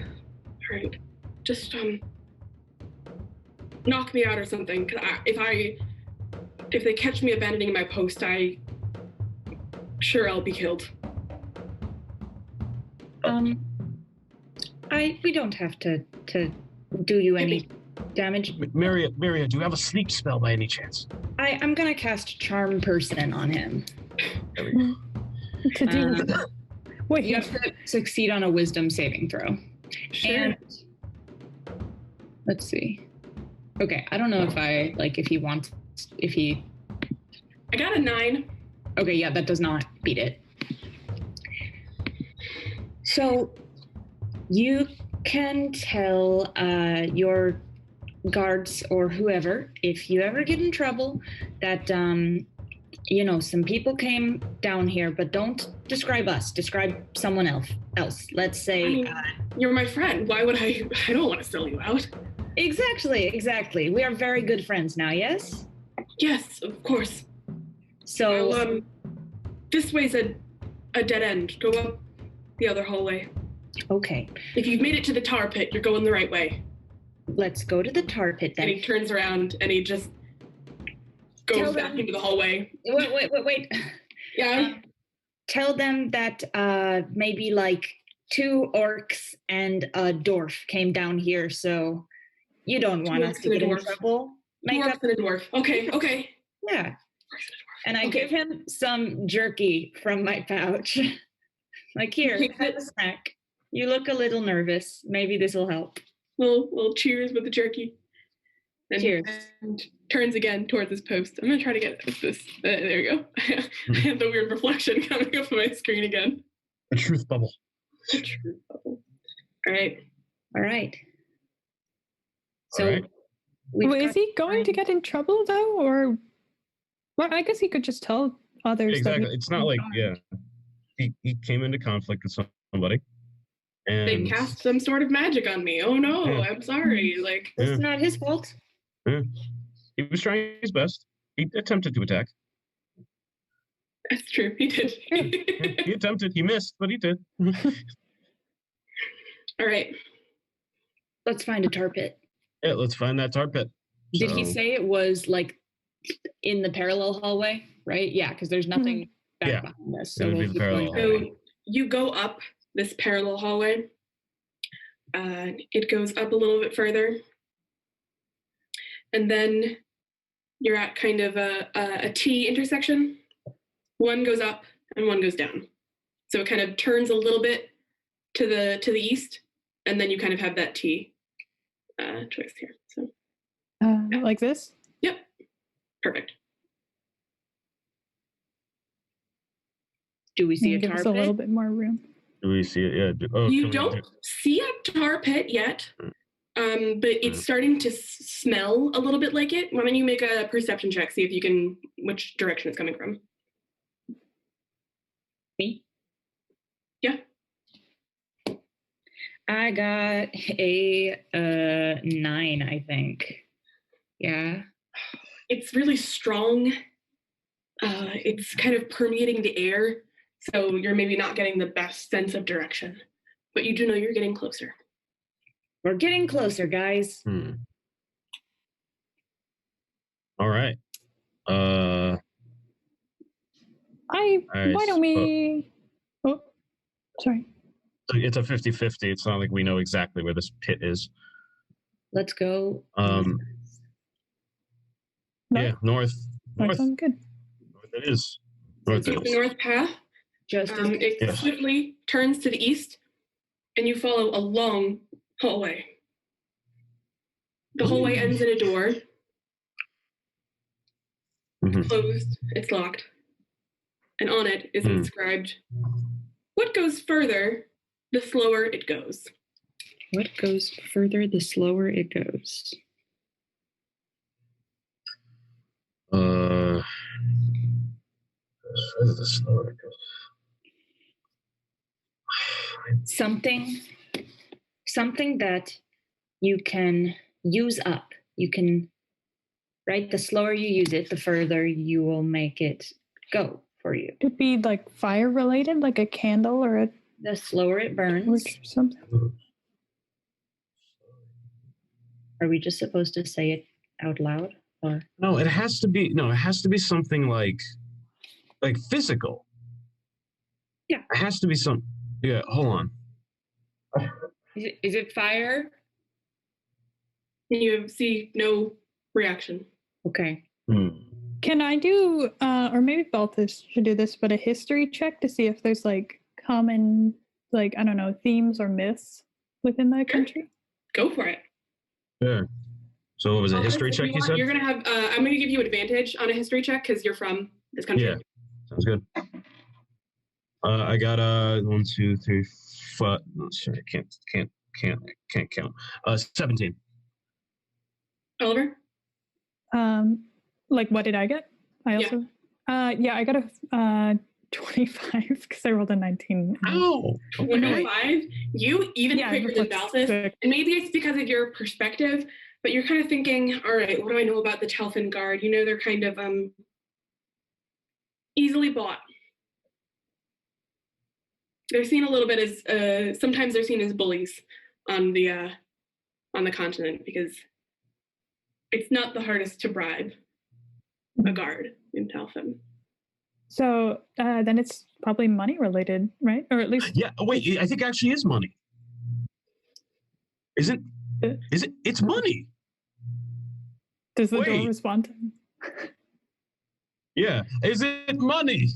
right, just knock me out or something. Cause if they catch me abandoning my post, I'll be killed. We don't have to do you any damage. Maria, do you have a sleep spell by any chance? I'm gonna cast Charm Person on him. There we go. To do wait, You have to succeed on a Wisdom saving throw. Sure. And let's see. Okay, I don't know if he. I got a 9. Okay, yeah, that does not beat it. So you can tell your guards or whoever, if you ever get in trouble, that some people came down here, but don't describe us. Describe someone else. Let's say you're my friend. Why would I don't want to sell you out. Exactly. We are very good friends now, yes? Yes, of course. So this way's a dead end. Go up the other hallway. okay. If you've made it to the tar pit, you're going the right way. Let's go to the tar pit then. And he turns around and he just goes back into the hallway. Wait. Yeah. Tell them that maybe 2 orcs and a dwarf came down here, so you don't want us to get in trouble. Dwarf and a dwarf. Okay. Yeah. And I give him some jerky from my pouch. Here, have a snack. You look a little nervous. Maybe this will help. Little cheers with the jerky. And, Cheers. And turns again towards his post. I'm going to try to get this. There we go. I have the weird reflection coming up on my screen again. A truth bubble. A truth bubble. All right. So, all right. Is he going to get in trouble though, or? Well, I guess he could just tell others. Exactly. It's not he came into conflict with somebody. And They cast some sort of magic on me. Oh no, Yeah. I'm sorry. it's not his fault. He was trying his best. He attempted to attack. That's true. He did. He attempted. He missed, but he did. All right. Let's find a tar pit. Yeah, let's find that tar pit. Did he say it was in the parallel hallway, right? Yeah, because there's nothing back behind us. So It would be we'll the keep parallel going. hallway. So you go up this parallel hallway. It goes up a little bit further. And then you're at kind of a T intersection. One goes up and one goes down. So it kind of turns a little bit to the east, and then you kind of have that T choice here. So like this? Yep. Perfect. Do we see a Give tar us pit? a little bit more room. Do we see it? Yeah. You don't see a tar pit yet, but it's starting to smell a little bit like it. Why don't you make a perception check, see if you can, which direction it's coming from. Me? Yeah. I got a 9, I think. Yeah. It's really strong. It's kind of permeating the air, so you're maybe not getting the best sense of direction, but you do know you're getting closer. We're getting closer, guys. All right. Why don't we? Oh, sorry. It's a 50-50. It's not like we know exactly where this pit is. Let's go. Yeah, north. North sounds good. North it is. So North take it the is. north path. It swiftly turns to the east, and you follow a long hallway. The hallway ends in a door. Closed. It's locked. And on it is inscribed, "What goes further, the slower it goes." What goes further, the slower it goes. The slower it goes. Something that you can use up. You can, right? The slower you use it, the further you will make it go for you. It'd be like fire related, like a candle or the slower it burns. Or something. Are we just supposed to say it out loud? Or no, it has to be something like physical. Yeah. It has to be some. Yeah, hold on. Is it fire? You see no reaction. Okay. Can I do, or maybe Balthus should do this, but a history check to see if there's like common, like, I don't know, themes or myths within the country? Go for it. Yeah. So what was it? History check you said? You're going to have, I'm going to give you advantage on a history check because you're from this country. Yeah. Sounds good. I got 1, 2, 3, 4. No, sorry, I can't count. 17. Oliver? Like what did I get? I also I got a 25 because I rolled a 19. Oh, 25? You even quicker than Balthus. And maybe it's because of your perspective, but you're kind of thinking, all right, what do I know about the Telfin Guard? You know, they're kind of easily bought. They're seen a little bit as sometimes they're seen as bullies on the continent because it's not the hardest to bribe a guard in Telfin. So then it's probably money related, right? Or at least wait, I think it actually is money. Is it? It's money. Does the door respond to him? Yeah. Is it money?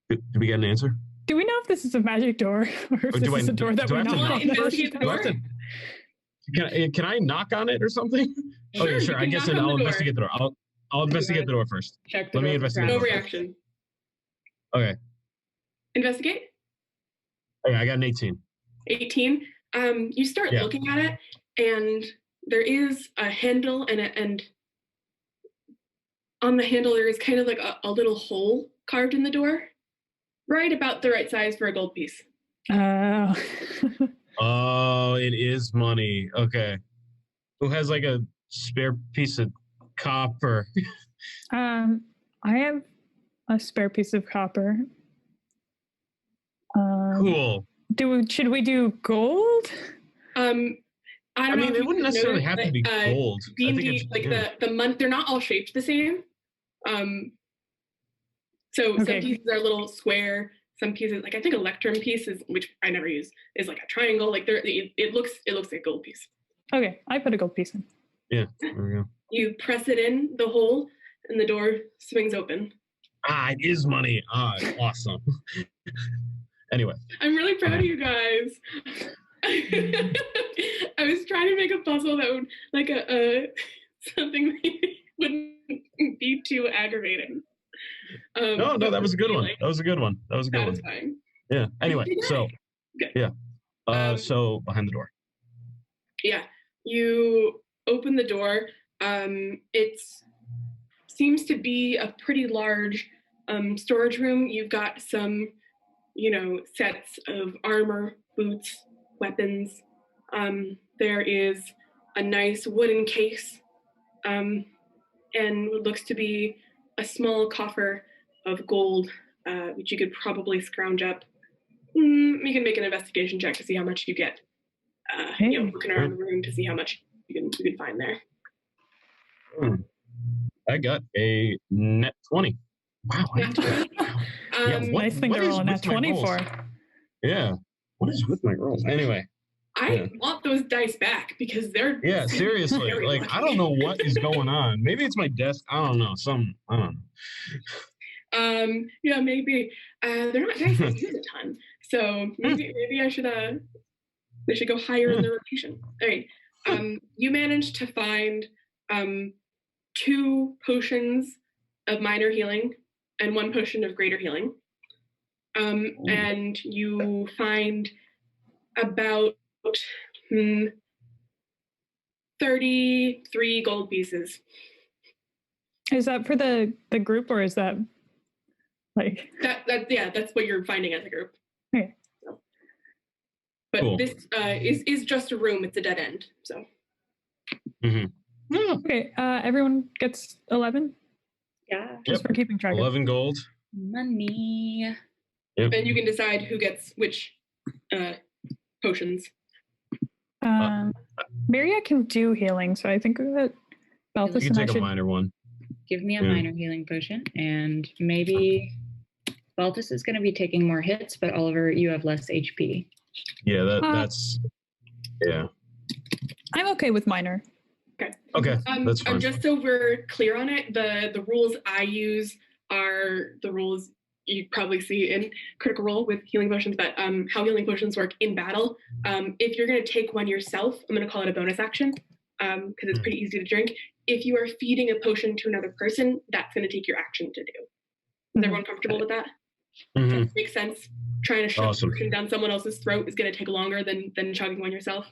Do we get an answer? Do we know if this is a magic door or if this is a door that we know? Can I knock on it or something? Sure, okay, sure. I guess I'll investigate the door. I'll investigate the door first. Check the Let me investigate. No reaction. Okay. Investigate. Okay, I got an 18. 18. You start looking at it, and there is a handle, and on the handle there is kind of like a little hole carved in the door, right about the right size for a gold piece. Oh, it is money. Okay. Who has like a spare piece of copper? I have a spare piece of copper. Cool. Should we do gold? I mean, it wouldn't necessarily have to be gold. D&D, the month, they're not all shaped the same. So some pieces are a little square. Some pieces, like I think a lectern piece is, which I never use, is like a triangle. Like it looks like a gold piece. Okay, I put a gold piece in. Yeah, there we go. You press it in the hole, and the door swings open. It is money. Awesome. Anyway, I'm really proud of you guys. I was trying to make a puzzle that would like something that wouldn't be too aggravating. No, that was a good one. That was a good one. Satisfying. Yeah. Anyway, so so behind the door. Yeah, you open the door. It seems to be a pretty large storage room, you've got some, sets of armor, boots, weapons. There is a nice wooden case, and what looks to be a small coffer of gold, which you could probably scrounge up. You can make an investigation check to see how much you get. Looking around the room to see how much you can find there. I got a net 20. Wow. Net 20? Nice thing to roll a net 20 for. Yeah. What is with my rolls? Anyway. I want those dice back because they're... Yeah, seriously. Like, I don't know what is going on. Maybe it's my desk. I don't know. I don't know. Yeah, maybe. They're not dice I use a ton. So maybe I should... They should go higher in the rotation. All right. You managed to find 2 potions of minor healing and 1 potion of greater healing. And you find about 33 gold pieces. Is that for the group, or is that like... that's what you're finding as a group. Okay. But cool. This is just a room. It's a dead end. So. Okay. Everyone gets 11. Yeah. Just for keeping track. 11 gold. Money. Yep. And you can decide who gets which potions. Maria can do healing, so I think that Balthus you can and take a minor one. Give me a minor healing potion, and maybe Balthus is going to be taking more hits, but Oliver, you have less HP. Yeah, that's... Yeah. I'm okay with minor. Okay, that's fine. Just so we're clear on it, the rules I use are the rules you probably see in Critical Role with healing potions, but how healing potions work in battle. If you're going to take one yourself, I'm going to call it a bonus action because it's pretty easy to drink. If you are feeding a potion to another person, that's going to take your action to do. Is everyone comfortable with that? That makes sense. Trying to shove a potion down someone else's throat is going to take longer than chugging one yourself.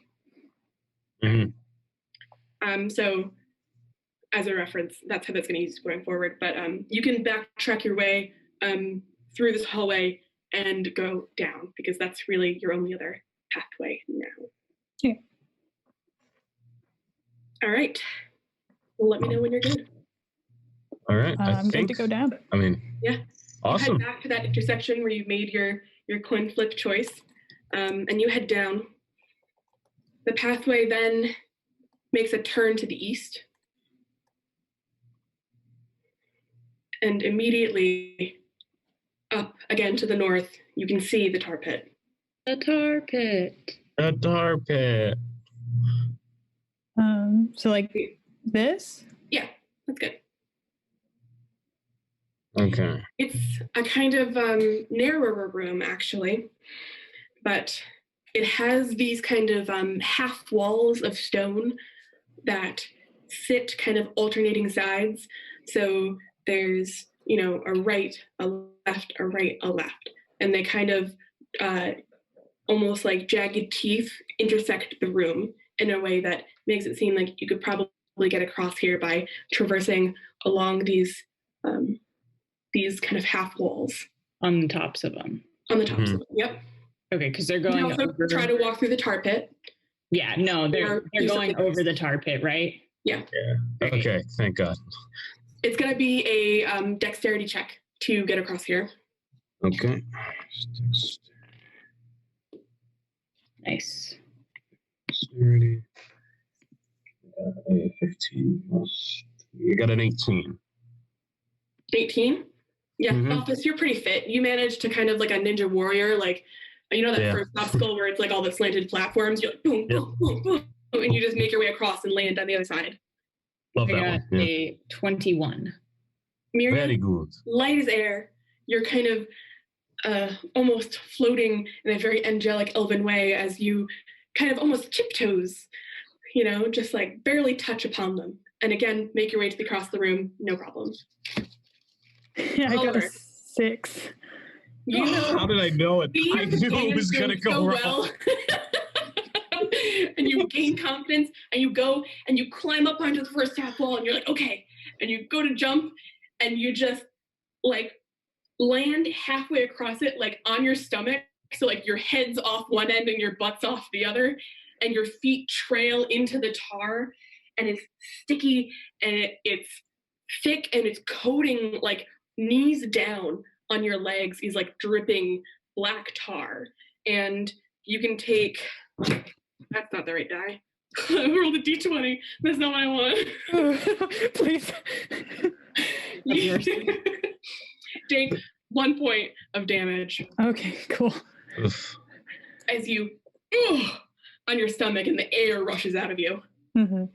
So as a reference, that's how that's going to use going forward. But you can backtrack your way through this hallway and go down because that's really your only other pathway now. Yeah. All right. Well, let me know when you're good. All right. I'm good to go down. I mean, yeah. Awesome. You head back to that intersection where you made your coin flip choice, and you head down. The pathway then makes a turn to the east. And immediately up again to the north, you can see the tar pit. The tar pit. The tar pit. So like this? Yeah, that's good. Okay. It's a kind of narrower room, actually, but it has these kind of half walls of stone that sit kind of alternating sides. So there's, a right, a left, a right, a left. And they kind of almost like jagged teeth intersect the room in a way that makes it seem like you could probably get across here by traversing along these kind of half walls. On the tops of them. On the tops of them, yep. Okay, because they're going over... try to walk through the tar pit. Yeah, no, they're going over the tar pit, right? Yeah. Okay, thank God. It's going to be a dexterity check to get across here. Okay. Nice. Dexterity. A 15 plus... You got an 18. 18? Yeah, Balthus, you're pretty fit. You managed to kind of like a ninja warrior, like, that first obstacle where it's like all the slanted platforms, you're like boom, boom, boom, boom, and you just make your way across and land on the other side. Love that one. Yeah. A 21. Miriam, very good. Light as air. You're kind of almost floating in a very angelic elven way as you kind of almost tiptoes, just like barely touch upon them. And again, make your way to across the room, no problem. Yeah, I got a 6. How did I know it? I knew it was going to go wrong. Well. And you gain confidence, and you go and you climb up onto the first half wall, and you're like, okay. And you go to jump, and you just like land halfway across it, like on your stomach. So like your head's off one end and your butt's off the other, and your feet trail into the tar, and it's sticky and it's thick and it's coating like knees down on your legs is like dripping black tar. And you can take, that's not the right die. I rolled a d20. That's not what I want. Please. You take 1 point of damage. Okay, cool. As you on your stomach and the air rushes out of you. Mm-hmm.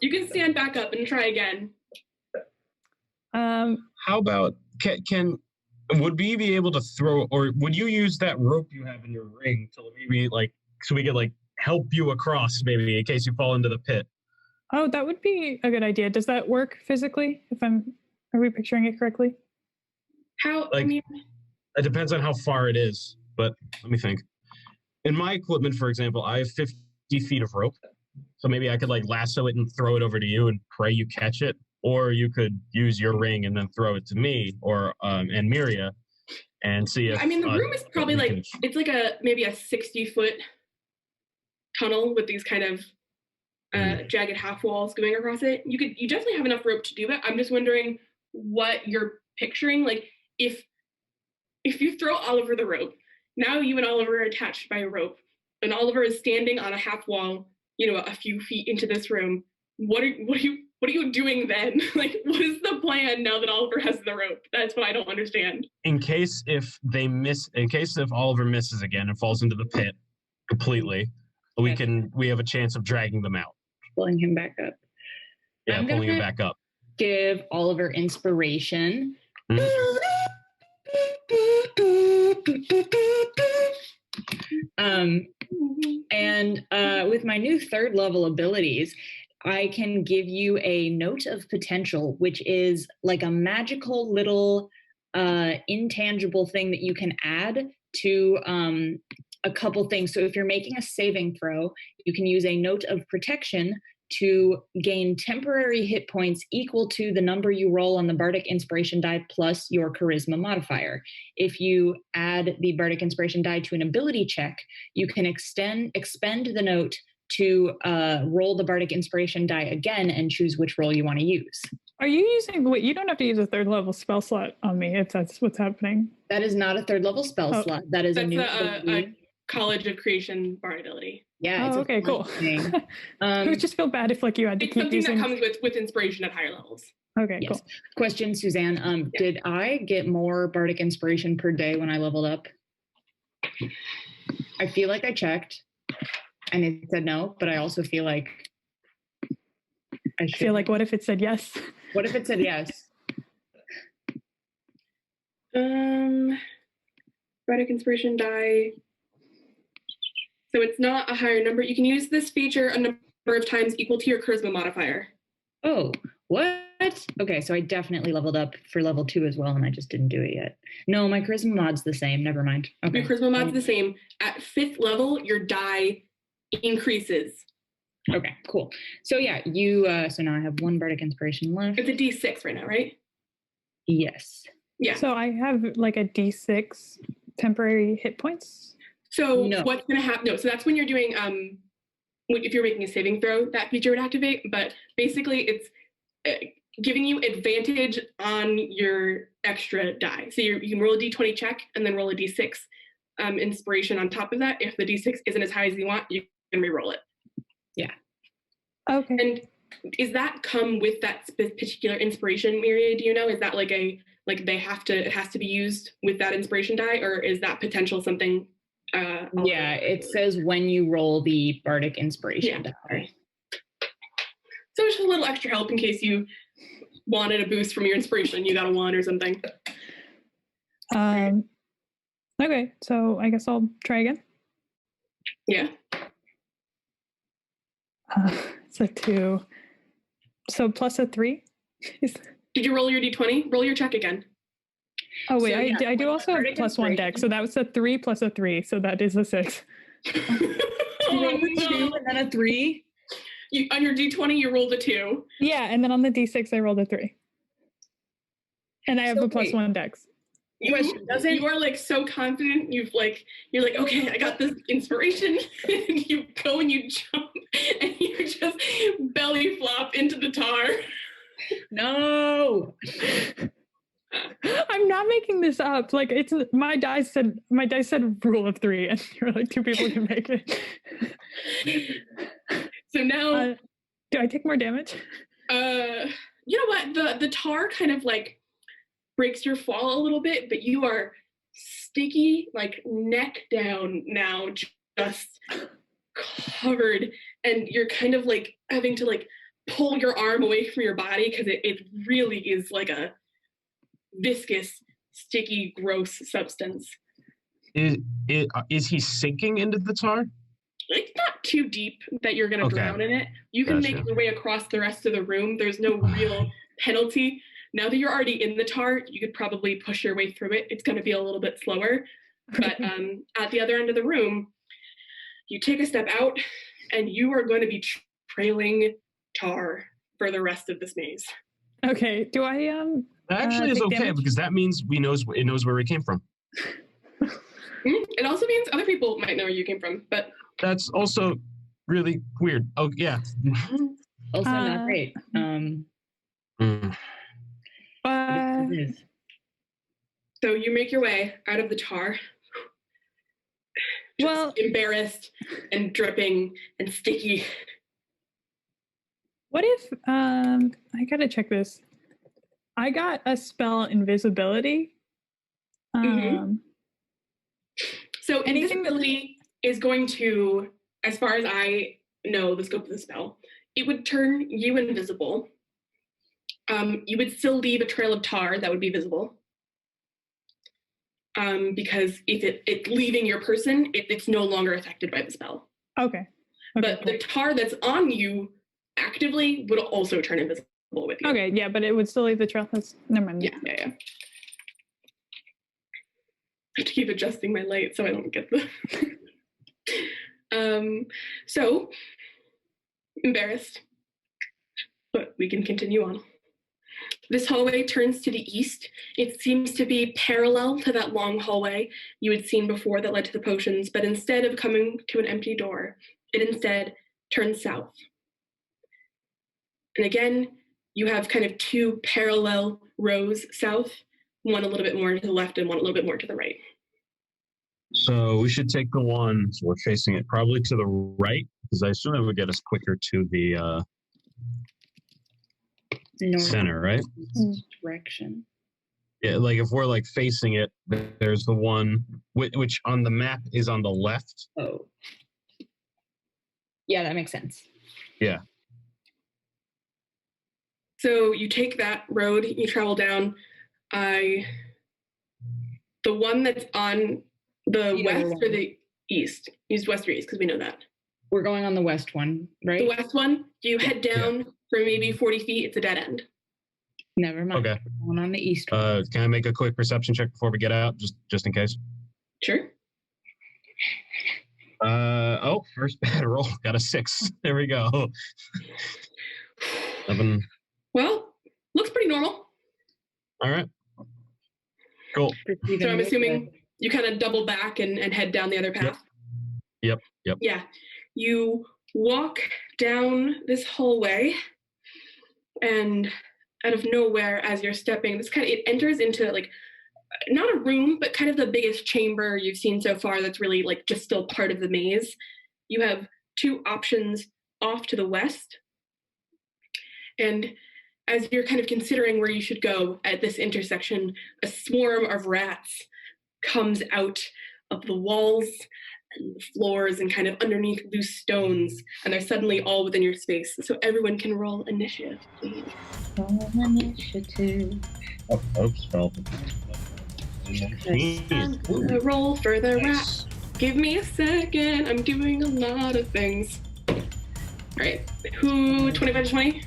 You can stand back up and try again. How about would we be able to throw, or would you use that rope you have in your ring to maybe like so we could like help you across maybe in case you fall into the pit? Oh, that would be a good idea. Does that work physically? Are we picturing it correctly? How? Like, I mean, it depends on how far it is, but let me think. In my equipment, for example, I have 50 feet of rope, so maybe I could like lasso it and throw it over to you and pray you catch it, or you could use your ring and then throw it to me or and Miria, and see if. I mean, the room is probably like it's like maybe a 60-foot tunnel with these kind of jagged half walls going across it. You definitely have enough rope to do that. I'm just wondering what you're picturing. Like if you throw Oliver the rope, now you and Oliver are attached by a rope, and Oliver is standing on a half wall, a few feet into this room. What are you doing then? Like, what is the plan now that Oliver has the rope? That's what I don't understand. In case if Oliver misses again and falls into the pit completely, we have a chance of dragging them out. Pulling him back up. Yeah, pulling him back up. Give Oliver inspiration. Mm-hmm. And with my new 3rd level abilities, I can give you a note of potential, which is like a magical little intangible thing that you can add to a couple things. So if you're making a saving throw, you can use a note of protection to gain temporary hit points equal to the number you roll on the Bardic Inspiration die plus your Charisma modifier. If you add the Bardic Inspiration die to an ability check, you can expend the note to roll the Bardic Inspiration die again and choose which roll you want to use. Are you using... Wait, you don't have to use a 3rd level spell slot on me if that's what's happening. That is not a 3rd level spell slot. That is That's a new a College of Creation bard ability. Yeah. Oh, okay, cool. I would just feel bad if like you had to keep using... It's something that comes with inspiration at higher levels. Okay, yes. Cool. Question, Suzanne. Did I get more Bardic Inspiration per day when I leveled up? I feel like I checked, and it said no, but I also feel like I feel like, what if it said yes? What if it said yes? Bardic Inspiration die. So it's not a higher number. You can use this feature a number of times equal to your Charisma modifier. Oh, what? Okay, so I definitely leveled up for level 2 as well, and I just didn't do it yet. No, my Charisma mod's the same. Never mind. Okay. Your Charisma mod's the same. At 5th level, your die increases. Okay, cool. So yeah, you. So now I have 1 Bardic Inspiration left. It's a D6 right now, right? Yes. Yeah. So I have like a D6 temporary hit points. So what's going to happen? No, so that's when you're doing, if you're making a saving throw, that feature would activate. But basically, it's giving you advantage on your extra die. So you can roll a D20 check and then roll a D6 inspiration on top of that. If the D6 isn't as high as you want, you can re-roll it. Yeah. Okay. And is that come with that particular inspiration, Miria? Do you know? Is that like it has to be used with that inspiration die, or is that potential something? It says when you roll the Bardic Inspiration die. So it's just a little extra help in case you wanted a boost from your inspiration. You got a 1 or something. Okay, so I guess I'll try again. Yeah. It's a 2. So plus a 3? Did you roll your D20? Roll your check again. Oh, wait, I do also have plus 1 deck. So that was a 3 plus a 3. So that is a 6. You rolled a 2 and then a 3? On your D20, you rolled a 2. Yeah, and then on the D6, I rolled a 3. And I have a plus 1 dex. You are like so confident. You're like, okay, I got this inspiration. And you go and you jump and you just belly flop into the tar. No. I'm not making this up. Like it's my dice said rule of 3, and you're like 2 people can make it. So now, do I take more damage? You know what? The tar kind of like breaks your fall a little bit, but you are sticky, like neck down now, just covered, and you're kind of like having to like pull your arm away from your body because it really is like a viscous, sticky, gross substance. Is he sinking into the tar? It's not too deep that you're going to drown in it. You can make your way across the rest of the room. There's no real penalty. Now that you're already in the tar, you could probably push your way through it. It's going to be a little bit slower. But at the other end of the room, you take a step out, and you are going to be trailing tar for the rest of this maze. Okay. Do I That actually is okay damage? because that means it knows where we came from. It also means other people might know where you came from, but that's also really weird. Oh yeah. Also not great. So you make your way out of the tar. Just embarrassed and dripping and sticky. What if I gotta check this. I got a spell invisibility. So invisibility is going to, as far as I know the scope of the spell, it would turn you invisible. You would still leave a trail of tar that would be visible. Because if it's leaving your person, it's no longer affected by the spell. Okay. But the tar that's on you actively would also turn invisible with you. Okay, yeah, but it would still leave the trail. Never mind. Yeah. I have to keep adjusting my light so I don't get the... So, embarrassed, but we can continue on. This hallway turns to the east. It seems to be parallel to that long hallway you had seen before that led to the potions, but instead of coming to an empty door, it instead turns south. And again, you have kind of 2 parallel rows south, one a little bit more to the left and one a little bit more to the right. So we should take the one, so we're facing it probably to the right, because I assume it would get us quicker to the center, right? Direction. Yeah, like if we're like facing it, there's the one which on the map is on the left. Oh. Yeah, that makes sense. Yeah. So you take that road, you travel down. The one that's on the west or the east? Use west or east because we know that. We're going on the west one, right? The west one, you head down for maybe 40 feet. It's a dead end. Never mind. Okay. We're going on the east one. Can I make a quick perception check before we get out, just in case? Sure. First bad roll. Got a 6. There we go. 7. Well, looks pretty normal. All right. Cool. So I'm assuming you kind of double back and head down the other path. Yep. Yeah. You walk down this hallway, and out of nowhere, as you're stepping, it enters into like not a room, but kind of the biggest chamber you've seen so far. That's really like just still part of the maze. You have 2 options off to the west, and as you're kind of considering where you should go at this intersection, a swarm of rats comes out of the walls and the floors and kind of underneath loose stones, and they're suddenly all within your space. So everyone can roll initiative, please. Roll initiative. Oops. Roll for the rat. Give me a second. I'm doing a lot of things. All right. Who, 25 to 20?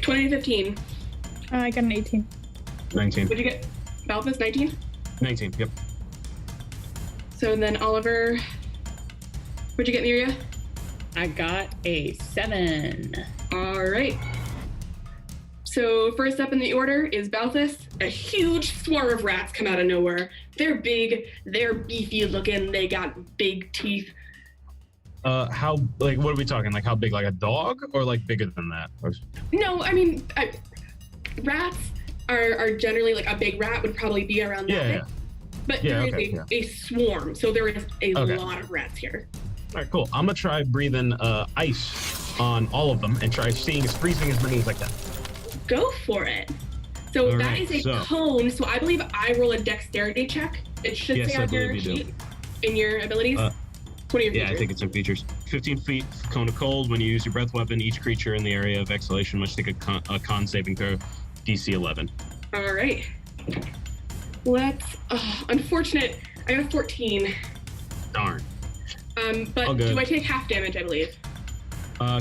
20 to 15. I got an 18. 19. What'd you get? Balthus, 19? 19, yep. So then Oliver, what'd you get, Miria? I got a 7. All right. So first up in the order is Balthus. a huge swarm of rats come out of nowhere. They're big, they're beefy looking, they got big teeth. How, like, what are we talking? Like, how big? Like a dog, or like bigger than that? Or... No, I mean, rats are generally, like, a big rat would probably be around that big. But there is a swarm, so there is a lot of rats here. All right, cool. I'm gonna try breathing ice on all of them and try freezing as many as I can. Go for it. So that is a cone. So I believe I roll a dexterity check. It should say on your sheet in your abilities. What are your features? I think it's in features. 15 feet, cone of cold. When you use your breath weapon, each creature in the area of exhalation must take a con saving throw, DC 11. All right. Unfortunate. I got a 14. Darn. But do I take half damage, I believe?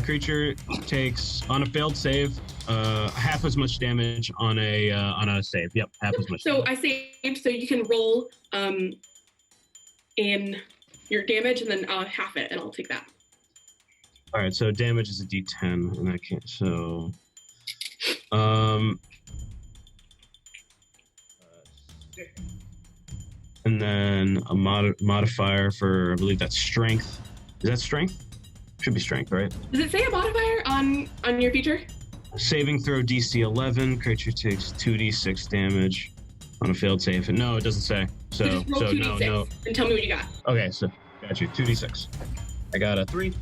Creature takes, on a failed save, half as much damage on a save. Yep, half as much. So damage. I saved, so you can roll in your damage, and then half it, and I'll take that. All right, so damage is a D10 in that case. So, and then a modifier for, I believe that's strength. Is that strength? Should be strength, right? Does it say a modifier on your feature? Saving throw DC 11. Creature takes 2d6 damage on a failed save. No, it doesn't say. So just roll 2d6 no. And tell me what you got. Okay, so got you 2d6. I got a 3,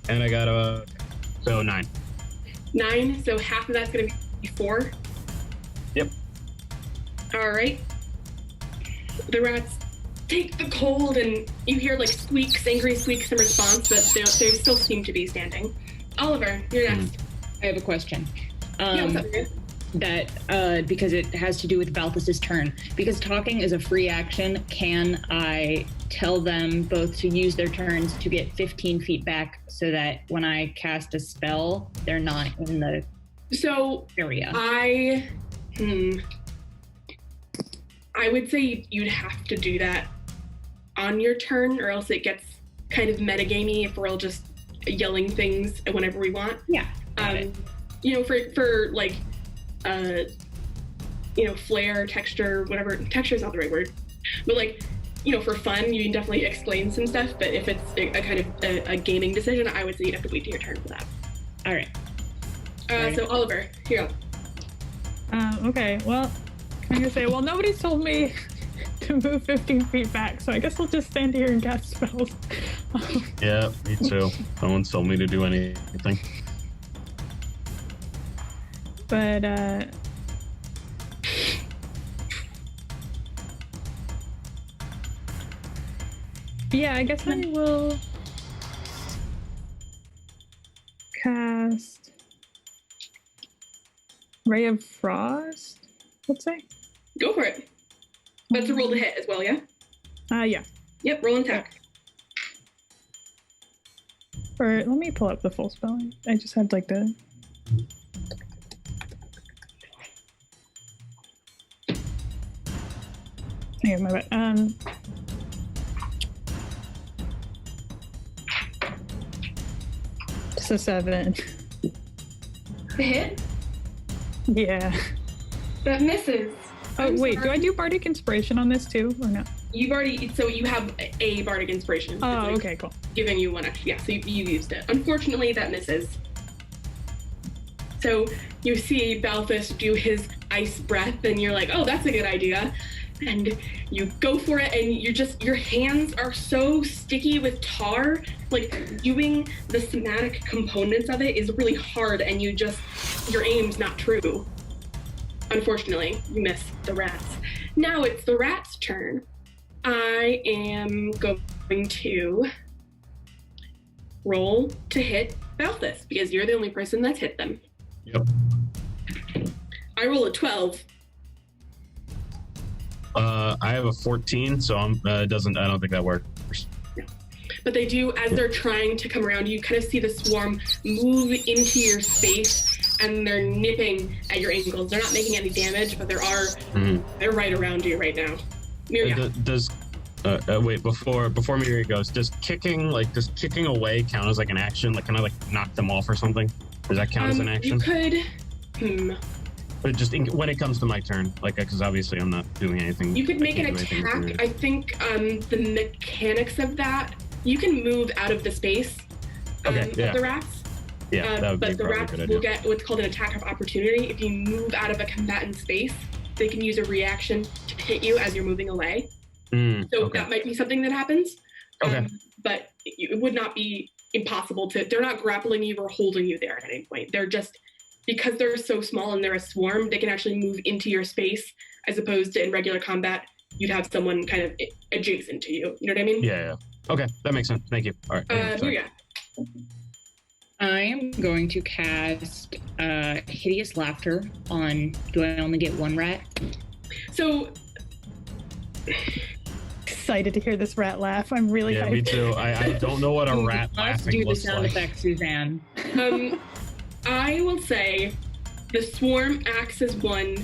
and I got a 9. 9. So half of that's gonna be 4. Yep. All right. The rats take the cold, and you hear like squeaks, angry squeaks in response, but they still seem to be standing. Oliver, you're next. I have a question. What's up, that because it has to do with Balthus's turn. Because talking is a free action, can I tell them both to use their turns to get 15 feet back so that when I cast a spell, they're not in the area? I would say you'd have to do that on your turn, or else it gets kind of metagamey if we're all just yelling things whenever we want. Yeah. You know, for like, flair, texture, whatever. Texture is not the right word, but like, for fun, you can definitely explain some stuff. But if it's a kind of a gaming decision, I would say you'd have to wait to your turn for that. All right. So Oliver, here you go. Okay. Well, I'm gonna say, nobody's told me to move 15 feet back, so I guess I'll just stand here and cast spells. Yeah, me too. No one's told me to do anything. But, yeah, I guess I will cast Ray of Frost, let's say. Go for it. That's a roll to hit as well, yeah? Yeah. Yep, roll and attack. Or let me pull up the full spell. I just had like the... Yeah, my bad. It's a 7. The hit? Yeah. That misses. Oh, wait, do I do Bardic Inspiration on this too, or no? You've already, so you have a Bardic Inspiration. Oh, okay, cool. Giving you one extra, yeah, so you used it. Unfortunately, that misses. So you see Balthus do his ice breath, and you're like, oh, that's a good idea. And you go for it, and your hands are so sticky with tar, like doing the somatic components of it is really hard, and your aim's not true. Unfortunately, you miss the rats. Now it's the rat's turn. I am going to roll to hit Balthus, because you're the only person that's hit them. Yep. I roll a 12. I have a 14, so I don't think that works. No. But they do, as they're trying to come around, you kind of see the swarm move into your space, and they're nipping at your ankles. They're not making any damage, but they're right around you right now. Miria. Wait, before Miria goes, does kicking away count as like an action? Like, can I like knock them off or something? Does that count as an action? You could, But just when it comes to my turn, like, because obviously I'm not doing anything. You could make an can't do anything attack. with it. I think the mechanics of that, you can move out of the space Okay, of yeah. the rats. Yeah, that would be But the probably a rats good will idea. get what's called an attack of opportunity. If you move out of a combatant space, they can use a reaction to hit you as you're moving away. So Okay. that might be something that happens. Okay. But it would not be impossible to. They're not grappling you or holding you there at any point. They're just, because they're so small and they're a swarm, they can actually move into your space, as opposed to in regular combat, you'd have someone kind of adjacent to you. You know what I mean? Yeah. Okay, that makes sense. Thank you. All right. Yeah. I am going to cast Hideous Laughter on. Do I only get one rat? So Excited to hear this rat laugh. I'm really Yeah, hyped. me too. I don't know what a rat Let's laughing do the looks sound like. effect, Suzanne. I will say the swarm acts as one.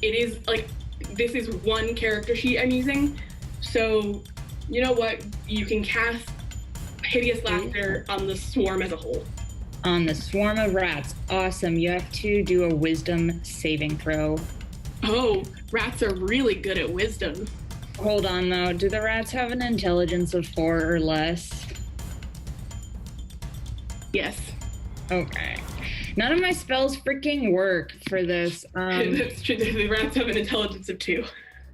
It is like, this is one character sheet I'm using. So, you know what? You can cast Hideous Laughter on the swarm as a whole. On the swarm of rats. Awesome. You have to do a wisdom saving throw. Oh, rats are really good at wisdom. Hold on, though. Do the rats have an intelligence of 4 or less? Yes. Okay. None of my spells freaking work for this. That's true. The rats have an intelligence of 2.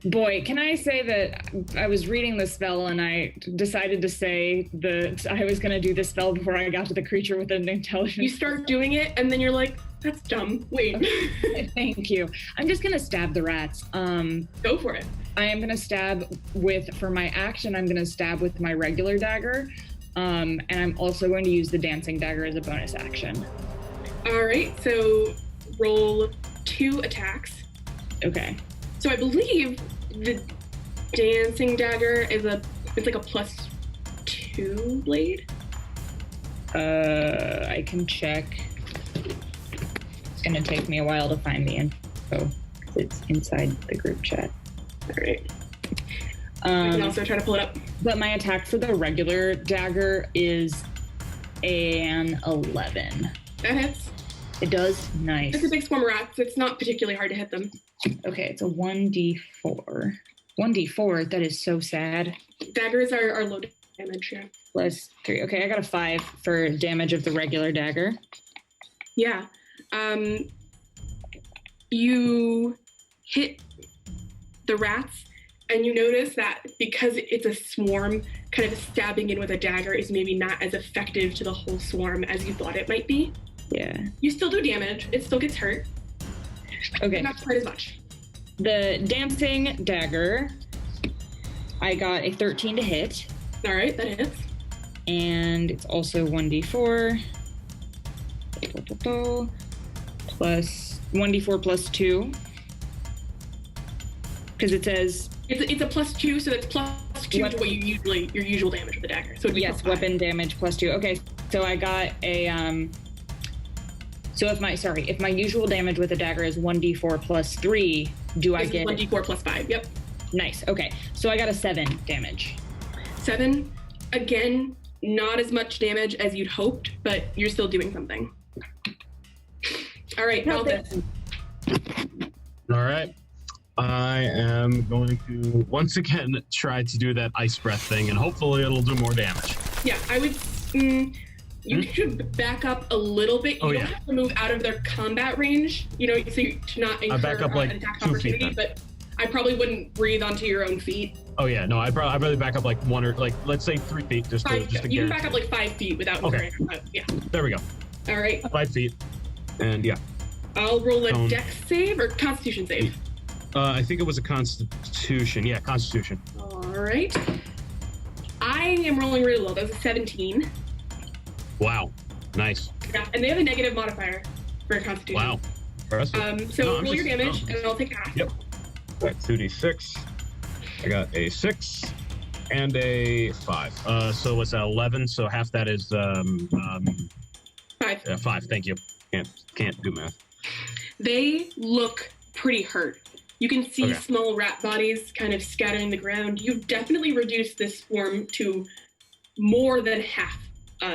Boy, can I say that I was reading the spell and I decided to say that I was going to do the spell before I got to the creature with an intelligence. You start doing it, and then you're like, that's dumb. Wait. Thank you. I'm just going to stab the rats. Go for it. I am going to stab for my action, I'm going to stab with my regular dagger. And I'm also going to use the dancing dagger as a bonus action. All right, so roll 2 attacks. Okay. So I believe the dancing dagger it's like a +2 blade. I can check. It's going to take me a while to find the info because it's inside the group chat. All right. I can also try to pull it up. But my attack for the regular dagger is an 11. That hits. It does? Nice. It's a big swarm of rats. It's not particularly hard to hit them. Okay, it's a 1d4. 1d4? That is so sad. Daggers are low damage, yeah. Plus 3. Okay, I got a 5 for damage of the regular dagger. Yeah. You hit the rats, and you notice that because it's a swarm, kind of stabbing in with a dagger is maybe not as effective to the whole swarm as you thought it might be. Yeah. You still do damage. It still gets hurt. Okay. But not quite as much. The dancing dagger, I got a 13 to hit, All right, that hits. and it's also 1d4 plus 1d4 plus 2, because it says It's a +2, so that's +2 to what your usual damage with the dagger. So it'd be yes, +5. weapon damage plus 2. Okay, so I got a so if my usual damage with a dagger is 1d4 plus 3, do I This is get 1d4 plus 5. Yep. Nice. Okay, so I got a 7 damage. 7. Again, not as much damage as you'd hoped, but you're still doing something. All right, No, Aldous. All right. I am going to once again try to do that ice breath thing, and hopefully it'll do more damage. Yeah, I would. You should back up a little bit. You don't have to move out of their combat range, so to not incur back up like an attack 2 feet opportunity. then. But I probably wouldn't breathe onto your own feet. Oh yeah, no, I'd rather back up like 1 or like let's say 3 feet just to You can guarantee. back up like 5 feet without. Okay. Yeah. There we go. All right. 5 feet, and yeah. I'll roll a Tone. dex save or Constitution save. I think it was a Constitution. Yeah, Constitution. All right. I am rolling really low. That was a 17. Wow, nice. Yeah, and they have a negative modifier for Constitution. Wow, impressive. So No, I'm roll your just- damage, no. and I'll take half. Yep. Got 2d6. I got a 6 and a 5. So what's that? 11. So half that is 5. 5. Thank you. Can't do math. They look pretty hurt. You can see Okay. small rat bodies kind of scattering the ground. You've definitely reduced this swarm to more than half,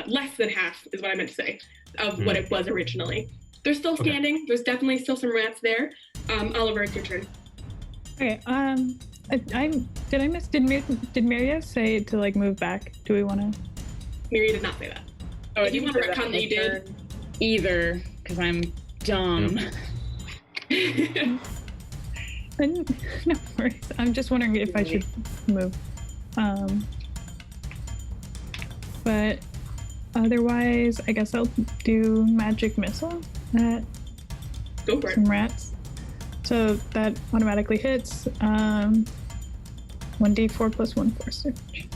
less than half is what I meant to say, of what it was originally. They're still standing. There's definitely still some rats there. Oliver, it's your turn. Okay. Did I miss? Did Miria say to like move back? Do we want to? Miria did not say that. Oh, If you want to retcon that you did. Either, because I'm dumb. No worries. I'm just wondering if I should move. But otherwise, I guess I'll do magic missile at Go for it. some rats. So that automatically hits. 1d4 plus 1 force damage.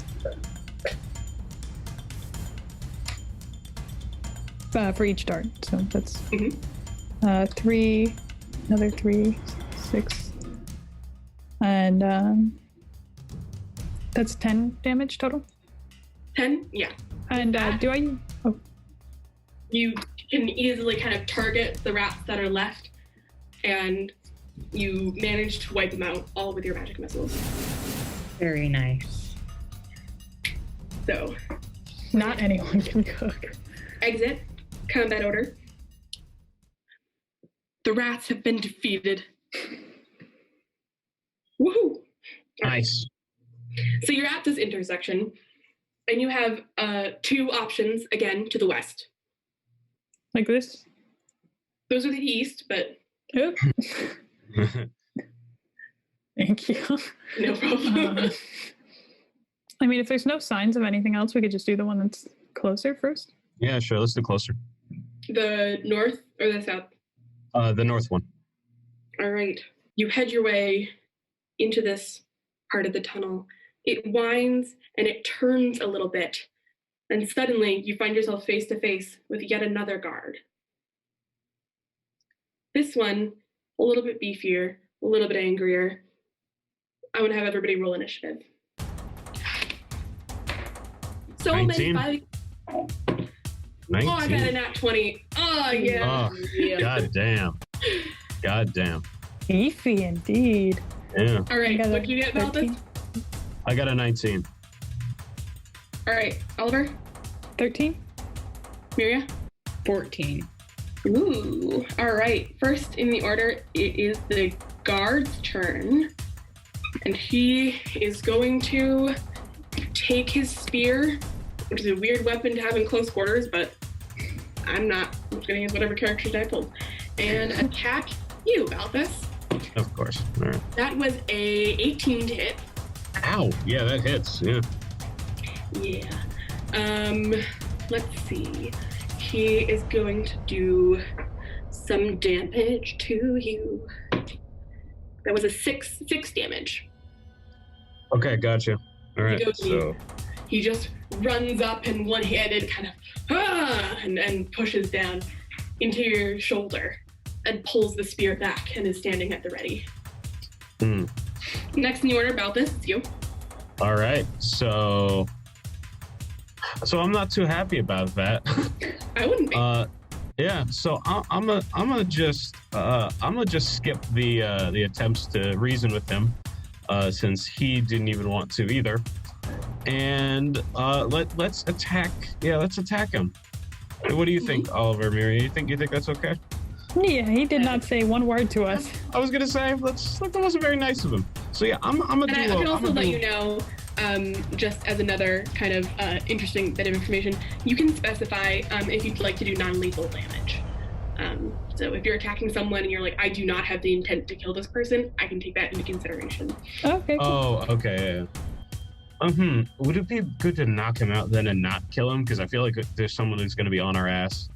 For each dart. So that's 3, another 3, 6, and that's 10 damage total. 10? Yeah. And do I? Oh, You can easily kind of target the rats that are left, and you manage to wipe them out all with your magic missiles. Very nice. So, not anyone can cook. exit, combat order. The rats have been defeated. Woohoo! Nice. So you're at this intersection, and you have 2 options, again, to the west. Like this? Those are the east, but Oh. Thank you. no problem. I mean, if there's no signs of anything else, we could just do the one that's closer first. Yeah, sure. Let's do closer. The north or the south? The north one. All right. You head your way into this part of the tunnel. It winds and it turns a little bit. And suddenly you find yourself face to face with yet another guard. This one, a little bit beefier, a little bit angrier. I want to have everybody roll initiative. So 19. many 19. Oh, I got a nat 20. Oh, yeah. Oh, God damn. God damn. Beefy indeed. Yeah. All right, I got what a did you get, Valdez? 13. I got a 19. All right, Oliver? 13? Miria? 14. Ooh. All right, first in the order, it is the guard's turn. And he is going to take his spear, which is a weird weapon to have in close quarters, but I'm not. I'm just going to use whatever character die I pulled. And attack you, Balthus. Of course. All right. That was a 18 to hit. Ow. Yeah, that hits. Yeah. Yeah. Let's see. He is going to do some damage to you. That was a 6 damage. Okay, gotcha. All right. goes So, He just runs up and one-handed kind of and pushes down into your shoulder and pulls the spear back and is standing at the ready. Next in the order, Balthus, it's you. all right. So I'm not too happy about that. I wouldn't be. Yeah. So I'm gonna just skip the attempts to reason with him, since he didn't even want to either. And let's attack. Yeah, let's attack him. What do you think, Oliver, Miri? You think that's okay? Yeah, he did not say one word to us. I was gonna say that wasn't very nice of him. So yeah, I'm gonna and do. I can also let you know, just as another kind of interesting bit of information, you can specify if you'd like to do non-lethal damage. So if you're attacking someone and you're like, I do not have the intent to kill this person, I can take that into consideration. Okay. Cool. Oh, okay. Yeah. Would it be good to knock him out then and not kill him? Because I feel like there's someone who's going to be on our ass.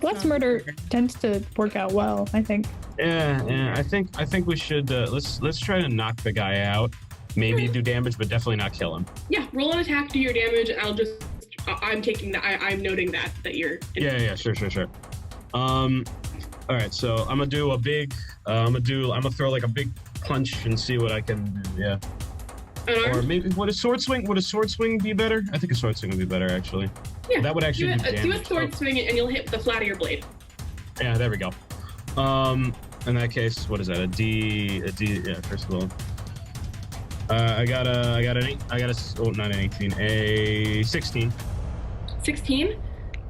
Let's murder tends to work out well, I think. Yeah. I think we should let's try to knock the guy out. Maybe do damage, but definitely not kill him. Yeah, roll an attack, do your damage, and I'm taking that. I'm noting that you're. Yeah. Sure. All right. So I'm gonna do a big. I'm gonna throw like a big punch and see what I can do. Yeah. Or maybe would a sword swing be better? I think a sword swing would be better actually. Yeah. That would actually do damage. Do a sword swing and you'll hit the flat of your blade. Yeah, there we go. In that case, what is that? A D. Yeah. First of all, I got not an 18, a 16. 16.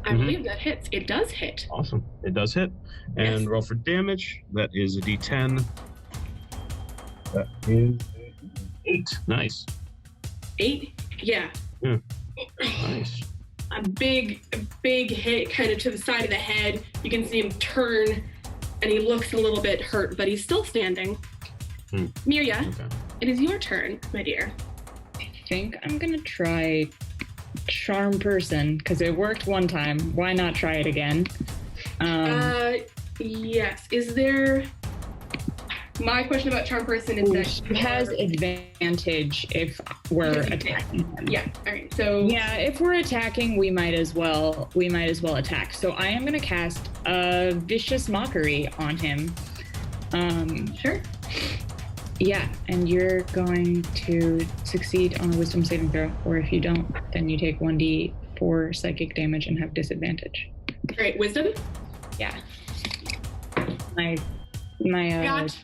I believe that hits. It does hit. Awesome. It does hit. And Yes. roll for damage. That is a D10. That is 8. Nice. 8? Yeah. Nice. A big hit kind of to the side of the head. You can see him turn, and he looks a little bit hurt, but he's still standing. Miria, Okay. it is your turn, my dear. I think I'm going to try Charm Person, because it worked one time. Why not try it again? Yes. Is there... My question about Charm Person is that... She has advantage if we're attacking him. Yeah, all right. So... Yeah, if we're attacking, we might as well attack. So I am going to cast a Vicious Mockery on him. Sure. Yeah, and you're going to succeed on a Wisdom saving throw, or if you don't, then you take 1d4 psychic damage and have disadvantage. All right, Wisdom? Yeah. My Got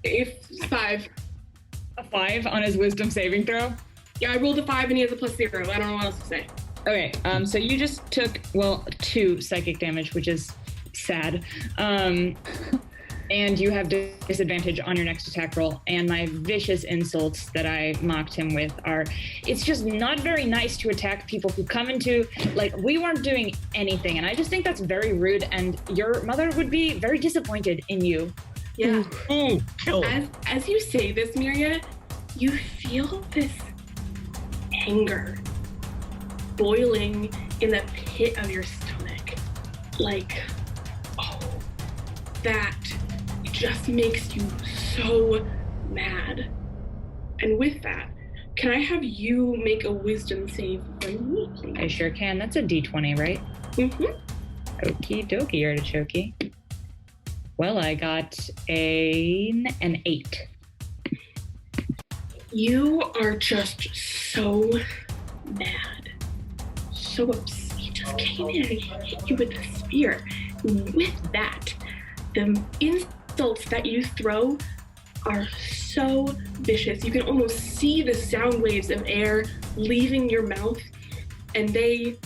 a 5. a 5 on his Wisdom saving throw. Yeah, I rolled a 5 and he has a +0. I don't know what else to say. Okay, so you just took 2 psychic damage, which is sad. And you have disadvantage on your next attack roll. And my vicious insults that I mocked him with are, it's just not very nice to attack people who come into, like, we weren't doing anything. And I just think that's very rude. And your mother would be very disappointed in you. Yeah. Ooh, kill him. As you say this, Miria, you feel this anger boiling in the pit of your stomach. Like, oh, that just makes you so mad. And with that, can I have you make a wisdom save for me, please? I sure can. That's a d20, right? Mm-hmm. Okie dokie, artichoke. Well, I got an 8. You are just so mad. So upset. He just came in and hit you with the spear. With that, the insults that you throw are so vicious. You can almost see the sound waves of air leaving your mouth, and this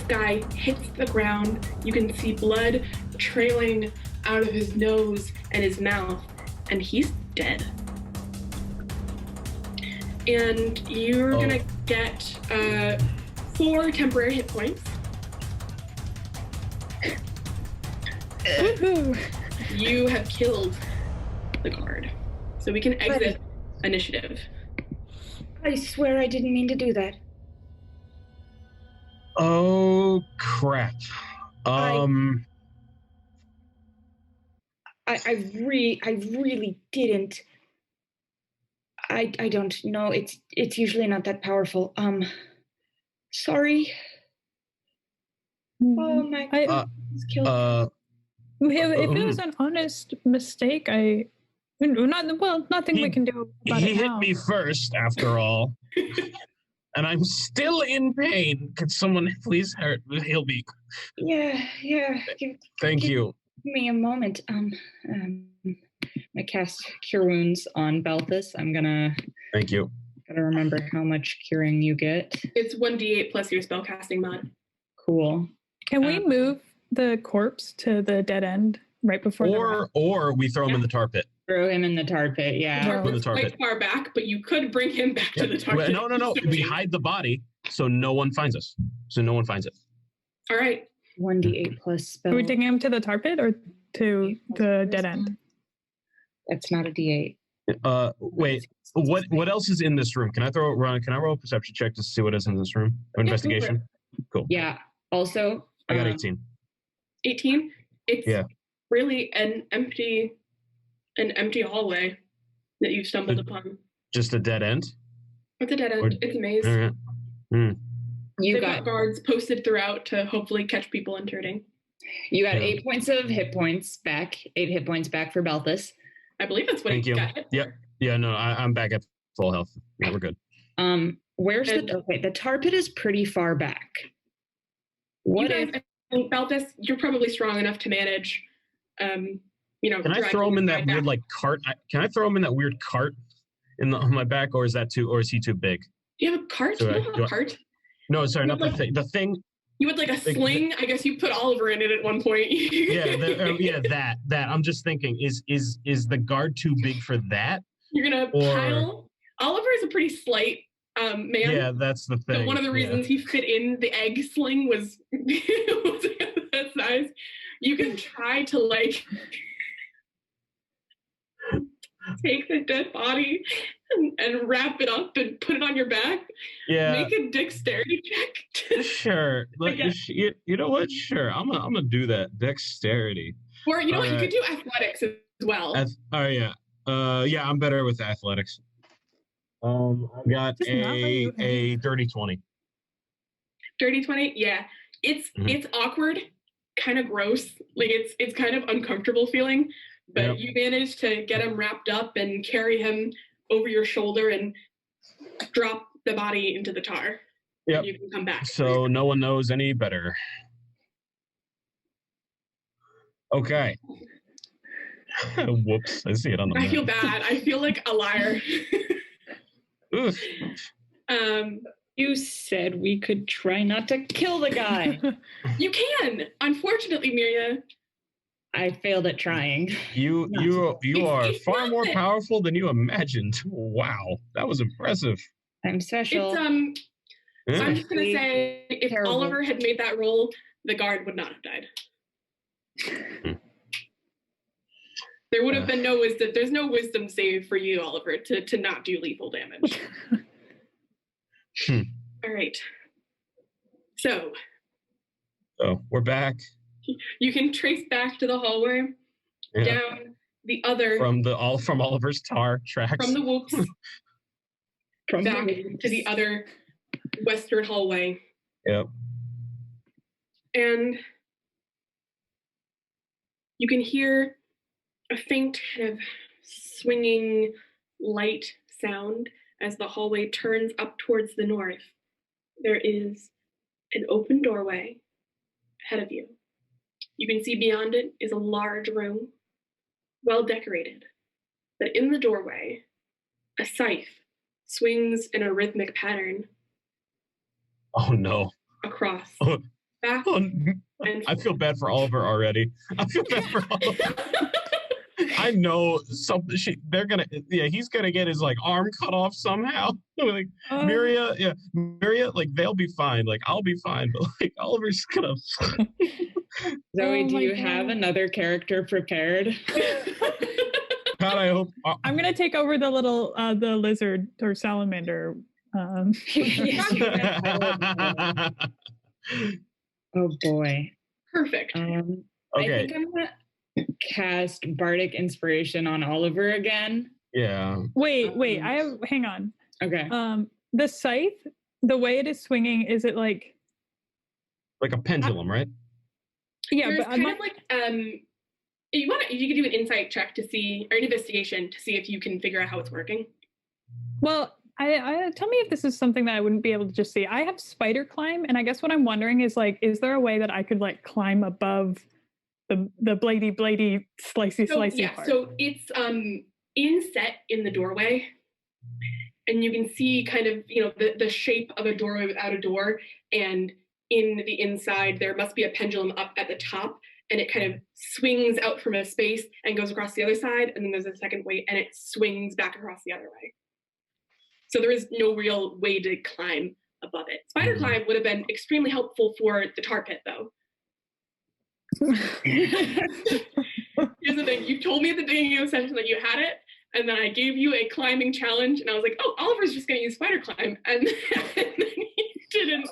guy hits the ground. You can see blood trailing out of his nose and his mouth, and he's dead. And you're gonna get 4 temporary hit points. Woohoo! You have killed the guard. So we can exit initiative. I swear I didn't mean to do that. Oh, crap. I really didn't. I don't know. It's usually not that powerful. Sorry. Oh my God. If it was an honest mistake, nothing we can do about He it hit now. me first, after all. And I'm still in pain. Could someone please heal me? Yeah. Thank you. Give me a moment. I cast Cure Wounds on Balthus. I'm gonna Thank you. gotta remember how much curing you get. It's 1d8 plus your spellcasting mod. Cool. Can we move the corpse to the dead end right before Or we throw him in the tar pit. Throw him in the tar pit. Yeah. No. In the tar Quite pit. far back, but you could bring him back to the Yeah. target. No. We hide the body so no one finds us. So no one finds it. All right. 1d8 plus spell. Are we taking him to the tar pit or to the dead end? That's not a d8. Wait. What else is in this room? Can I roll a perception check to see what is in this room? Or investigation? Cool. Yeah. Also, I got 18. 18. It's really an empty hallway that you've stumbled upon. Just a dead end? It's a dead end. It's a maze. All right. They've got guards posted throughout to hopefully catch people intruding. You got 8 points of hit points back. 8 hit points back for Balthus. I believe that's what Thank he you. got hit for. Yep. Yeah, no, I'm back at full health. Yeah, we're good. Where's the tar pit is pretty far back. What if Balthus, you're probably strong enough to manage Can I throw him in that weird cart? Can I throw him in that weird cart on my back, or is he too big? You have a cart? You don't have a cart? No, sorry, You not had, the thing. The thing. You had like a sling. I guess you put Oliver in it at one point. That. I'm just thinking, is the guard too big for that? You're gonna pile. Oliver is a pretty slight man. Yeah, that's the thing. So one of the reasons he fit in the egg sling was that size. You can try to like take the dead body and wrap it up and put it on your back. Yeah. Make a dexterity check. Sure. You know what? Sure. I'm gonna do that. Dexterity. Or you know what? You could do athletics as well. Yeah. Yeah, I'm better with athletics. I got a dirty 20. Dirty 20? Yeah. It's awkward, kind of gross. Like it's kind of uncomfortable feeling, but you managed to get him wrapped up and carry him over your shoulder and drop the body into the tar. Yep. You can come back. So no one knows any better. Okay. Whoops. I see it on the map. I feel bad. I feel like a liar. Oof. You said we could try not to kill the guy. You can. Unfortunately, Miria. I failed at trying. You are far more powerful than you imagined. Wow. That was impressive. I'm special. I'm just gonna say if Oliver had made that roll, the guard would not have died. There would have been no wisdom. There's no wisdom save for you, Oliver, to not do lethal damage. All right. So we're back. You can trace back to the hallway, down the other from Oliver's tar tracks. From the whoops. Back to the other western hallway. Yep. And you can hear a faint kind of swinging light sound as the hallway turns up towards the north. There is an open doorway ahead of you. You can see beyond it is a large room, well decorated. But in the doorway, a scythe swings in a rhythmic pattern. Oh no. Across. Back and I feel bad for Oliver already. I feel bad for Oliver. I know something. He's gonna get his arm cut off somehow. Miria, they'll be fine. I'll be fine, but Oliver's gonna. Zoe, do you have another character prepared? God, I hope. I'm gonna take over the little the lizard or salamander. Oh boy. Perfect. Okay. I think I'm gonna cast Bardic Inspiration on Oliver again. Yeah. Wait. Hang on. Okay. The scythe, the way it is swinging, is it like a pendulum, right? Yeah, There's but kind of you can do an insight check to see, or an investigation to see if you can figure out how it's working. Well, I tell me if this is something that I wouldn't be able to just see. I have spider climb, and I guess what I'm wondering is is there a way that I could climb above the bladey slicey part? So it's inset in the doorway, and you can see kind of the shape of a doorway without a door, and in the inside there must be a pendulum up at the top, and it kind of swings out from a space and goes across the other side, and then there's a second way and it swings back across the other way. So there is no real way to climb above it. Spider climb would have been extremely helpful for the tar pit, though. Here's the thing. You told me at the beginning of the session that you had it, and then I gave you a climbing challenge, and I was like, oh, Oliver's just going to use spider climb. And then he didn't.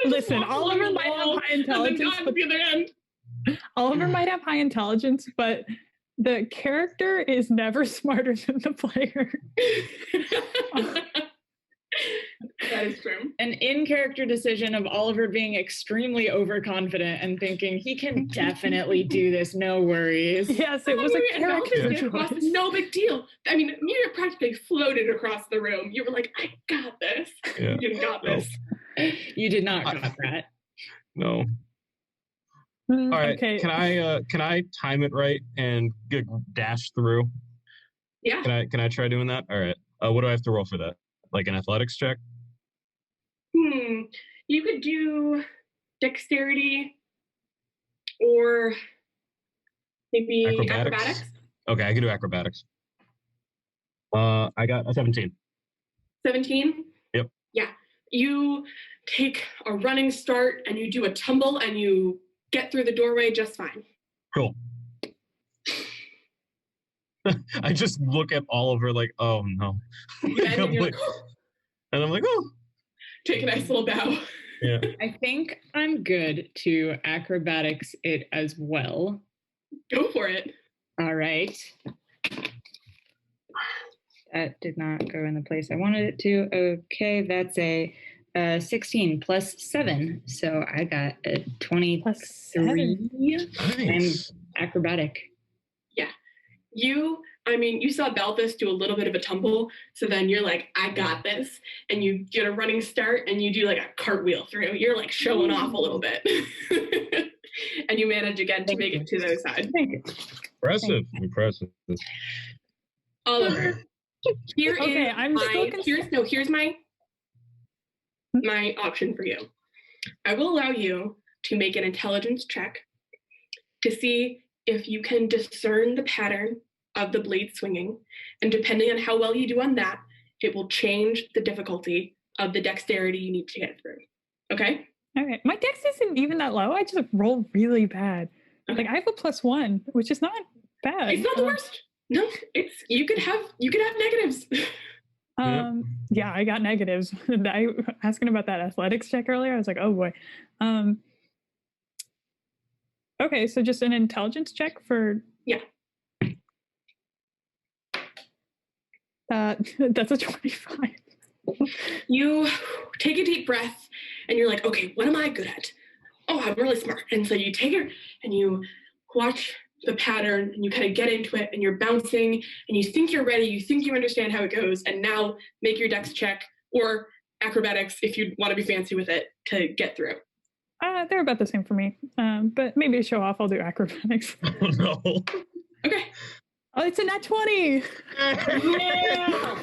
Listen, Oliver might have high intelligence. But the other end. Oliver might have high intelligence, but the character is never smarter than the player. That is true. An in-character decision of Oliver being extremely overconfident and thinking he can definitely do this, no worries. Yes, it was a character choice. No big deal. I mean, you practically floated across the room. You were like, I got this. Yeah. You got this. You did not got that. No. All right. Okay. Can I time it right and dash through? Yeah. Can I try doing that? All right. What do I have to roll for that? An athletics check? You could do dexterity or maybe acrobatics. Okay, I can do acrobatics. I got a 17. 17? Yep. Yeah. You take a running start and you do a tumble and you get through the doorway just fine. Cool. I just look at Oliver like, oh no. And I'm like, oh. Take a nice little bow. Yeah. I think I'm good to acrobatics it as well. Go for it. All right. That did not go in the place I wanted it to. Okay, that's a 16 plus 7. So I got a 23. Nice. I'm acrobatic. Yeah. You saw Balthus do a little bit of a tumble, so then you're like, I got this. And you get a running start and you do like a cartwheel through. You're like showing off a little bit. And you manage again to make it to the other side. Impressive. Oliver, here's my option for you. I will allow you to make an intelligence check to see if you can discern the pattern of the blade swinging. And depending on how well you do on that, it will change the difficulty of the dexterity you need to get through. Okay? Okay. My dex isn't even that low. I just roll really bad. Okay. Like I have a +1, which is not bad. It's not the worst. No, you could have negatives. Yeah, I got negatives. I asking about that athletics check earlier. I was like, oh boy. Okay, so just an intelligence check for that's a 25. You take a deep breath and you're like, okay, what am I good at? Oh, I'm really smart. And so you take it and you watch the pattern and you kind of get into it and you're bouncing and you think you're ready, you think you understand how it goes, and now make your dex check or acrobatics if you want to be fancy with it to get through. They're about the same for me. But maybe to show off, I'll do acrobatics. Oh no. Okay. Oh, it's a nat 20. Yeah.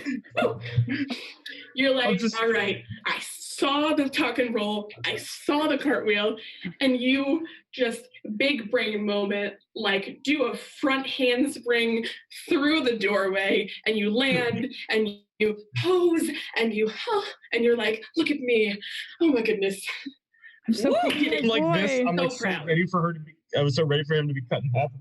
You're like, all right, I saw the tuck and roll, I saw the cartwheel, and you just big brain moment, like do a front handspring through the doorway, and you land, and you pose, and you're like, look at me, oh my goodness. I'm so I'm like this. I'm like so ready for her to be. I was so ready for him to be cut in half.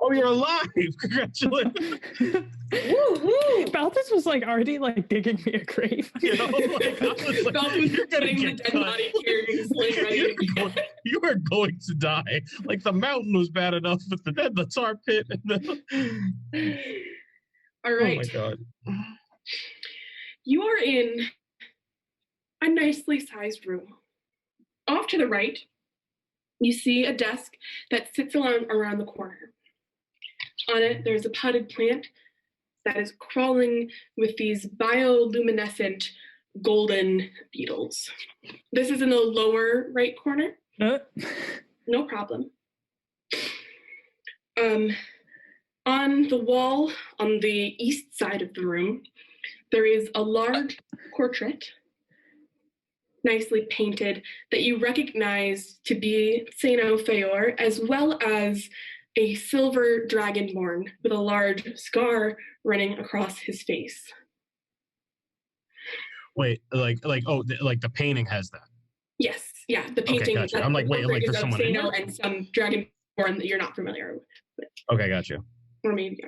Oh, you're alive! Congratulations! Woo-hoo! Balthus was like already like digging me a grave. You know, like, I was like, Balthus was putting the dead body carrying sling ready. You are going to die. Like the mountain was bad enough, but the tar pit. All right. Oh my god! You are in a nicely sized room. Off to the right, you see a desk that sits around the corner. On it, there's a potted plant that is crawling with these bioluminescent golden beetles. This is in the lower right corner. No problem. On the wall on the east side of the room, there is a large portrait, nicely painted, that you recognize to be Saint Feor, as well as a silver dragonborn with a large scar running across his face. Wait, like the painting has that. Yes, yeah, the painting. Okay, gotcha. I'm like, wait, like there's someone in there? and some dragonborn that you're not familiar with. Okay, gotcha. Or maybe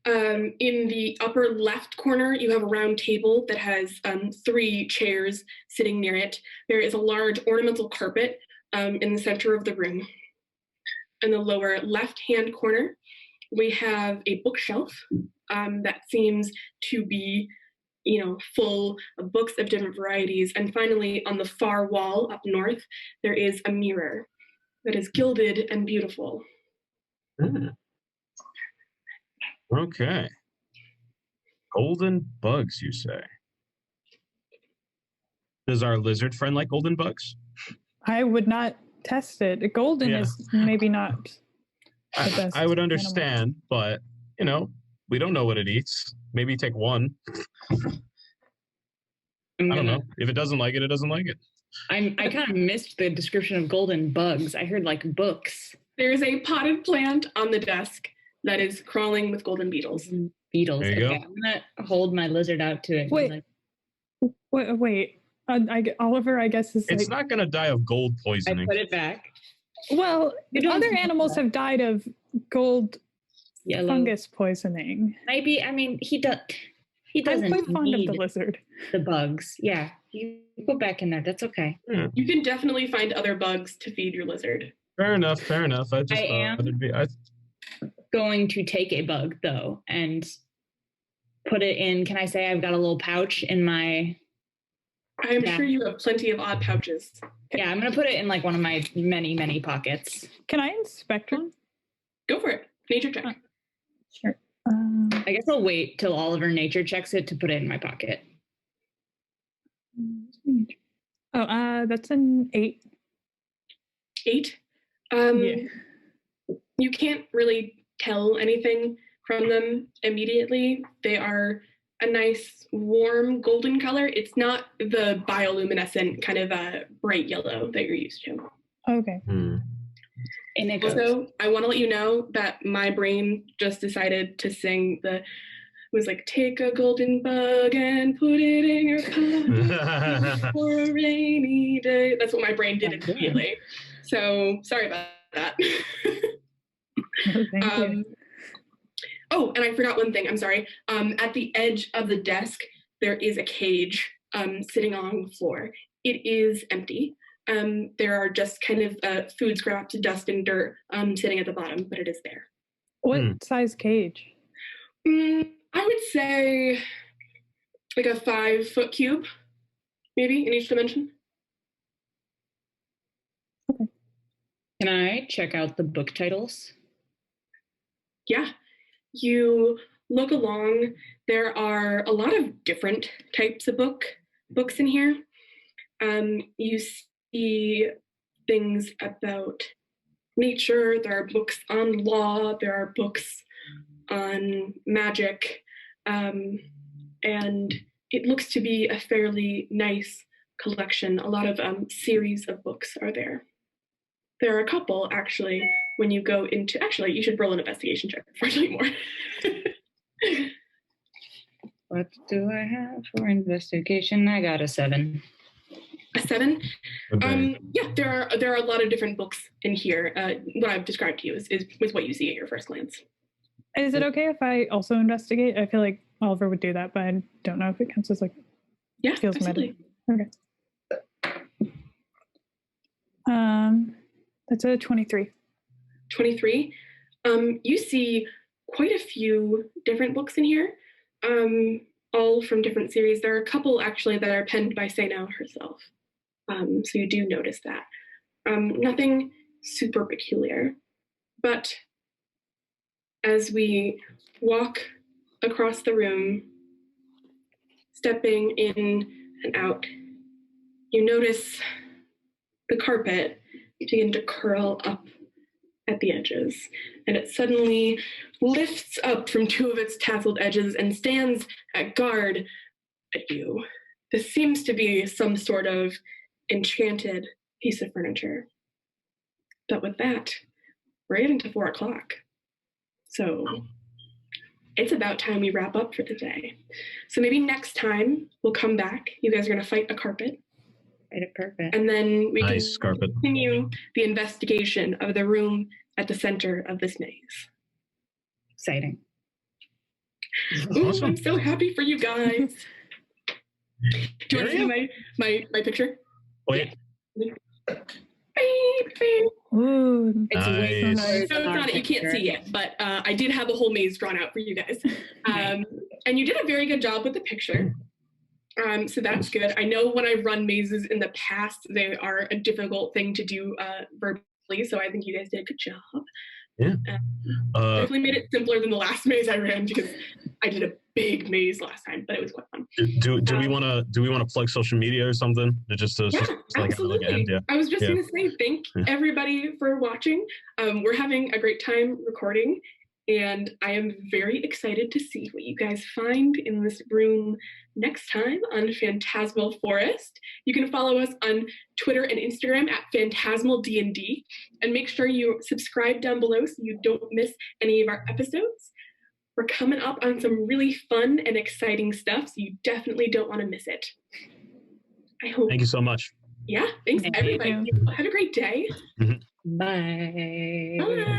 in the upper left corner, you have a round table that has 3 chairs sitting near it. There is a large ornamental carpet in the center of the room. In the lower left-hand corner, we have a bookshelf that seems to be, full of books of different varieties. And finally, on the far wall up north, there is a mirror that is gilded and beautiful. Okay. Golden bugs, you say? Does our lizard friend like golden bugs? I would not test it. Golden is maybe not the best. I would understand, but, we don't know what it eats. Maybe take one. I don't know. If it doesn't like it, it doesn't like it. I kind of missed the description of golden bugs. I heard like books. There's a potted plant on the desk that is crawling with golden beetles. Beetles. There you go. I'm gonna hold my lizard out to it. Wait. Wait. Oliver, I guess, is It's like... not going to die of gold I poisoning. put it back. Well, other animals have died of gold Yellow fungus poisoning. Maybe. I mean, he doesn't I'm quite fond of need the lizard. the bugs. Yeah, you go back in there. That's okay. Yeah. You can definitely find other bugs to feed your lizard. Fair enough. I just I thought am- it'd be. Going to take a bug though and put it in. Can I say I've got a little pouch in my? I'm Yeah. sure you have plenty of odd pouches. Yeah, I'm gonna put it in like one of my many pockets. Can I inspect one? Go for it. Nature check. Sure. I guess I'll wait till Oliver nature checks it to put it in my pocket. That's an 8. 8. Yeah. You can't really tell anything from them immediately. They are a nice warm golden color. It's not the bioluminescent kind of a bright yellow that you're used to. Okay. And it goes. Also, I want to let you know that my brain just decided to sing it was like, take a golden bug and put it in your pocket for a rainy day. That's what my brain did immediately. So sorry about that. Thank you. Oh, and I forgot one thing. I'm sorry. At the edge of the desk, there is a cage sitting on the floor. It is empty. There are just kind of food scraps, dust, and dirt sitting at the bottom, but it is there. What size cage? I would say like a 5-foot cube, maybe in each dimension. Can I check out the book titles? Yeah. You look along. There are a lot of different types of books in here. You see things about nature. There are books on law. There are books on magic. And it looks to be a fairly nice collection. A lot of series of books are there. There are a couple, actually, when you go into... Actually, you should roll an investigation check before I tell you more. What do I have for investigation? I got a 7. A 7? Okay. Yeah, there are a lot of different books in here. What I've described to you is what you see at your first glance. Is it okay if I also investigate? I feel like Oliver would do that, but I don't know if it counts as like... Yeah, feels absolutely. Okay. That's a 23. 23. You see quite a few different books in here, all from different series. There are a couple, actually, that are penned by Seno herself. So you do notice that. Nothing super peculiar. But as we walk across the room, stepping in and out, you notice the carpet begin to curl up at the edges, and it suddenly lifts up from 2 of its tasseled edges and stands at guard at you. This seems to be some sort of enchanted piece of furniture. But with that, we're getting to 4 o'clock. So it's about time we wrap up for today. So maybe next time we'll come back. You guys are going to fight a carpet. Perfect. And then we Nice can carpet. continue the investigation of the room at the center of this maze. Exciting. Ooh, Awesome. I'm so happy for you guys. Do you want to see my picture? Wait. Beep, beep. Ooh. It's way Nice. smaller So than it's our not, you can't picture. see it, but I did have a whole maze drawn out for you guys. And you did a very good job with the picture. So that's good. I know when I've run mazes in the past, they are a difficult thing to do verbally, so I think you guys did a good job. Yeah. Definitely made it simpler than the last maze I ran because I did a big maze last time, but it was quite fun. Do we want to plug social media or something? Just Yeah, like absolutely. end, yeah. I was just Yeah. going to say thank Yeah. everybody for watching. We're having a great time recording, And I am very excited to see what you guys find in this room next time on Phantasmal Forest. You can follow us on Twitter and Instagram at Phantasmal D&D, and make sure you subscribe down below so you don't miss any of our episodes. We're coming up on some really fun and exciting stuff, so you definitely don't want to miss it. I hope. Thank you so much. Yeah, thanks everybody. you. Have a great day. Bye. Bye.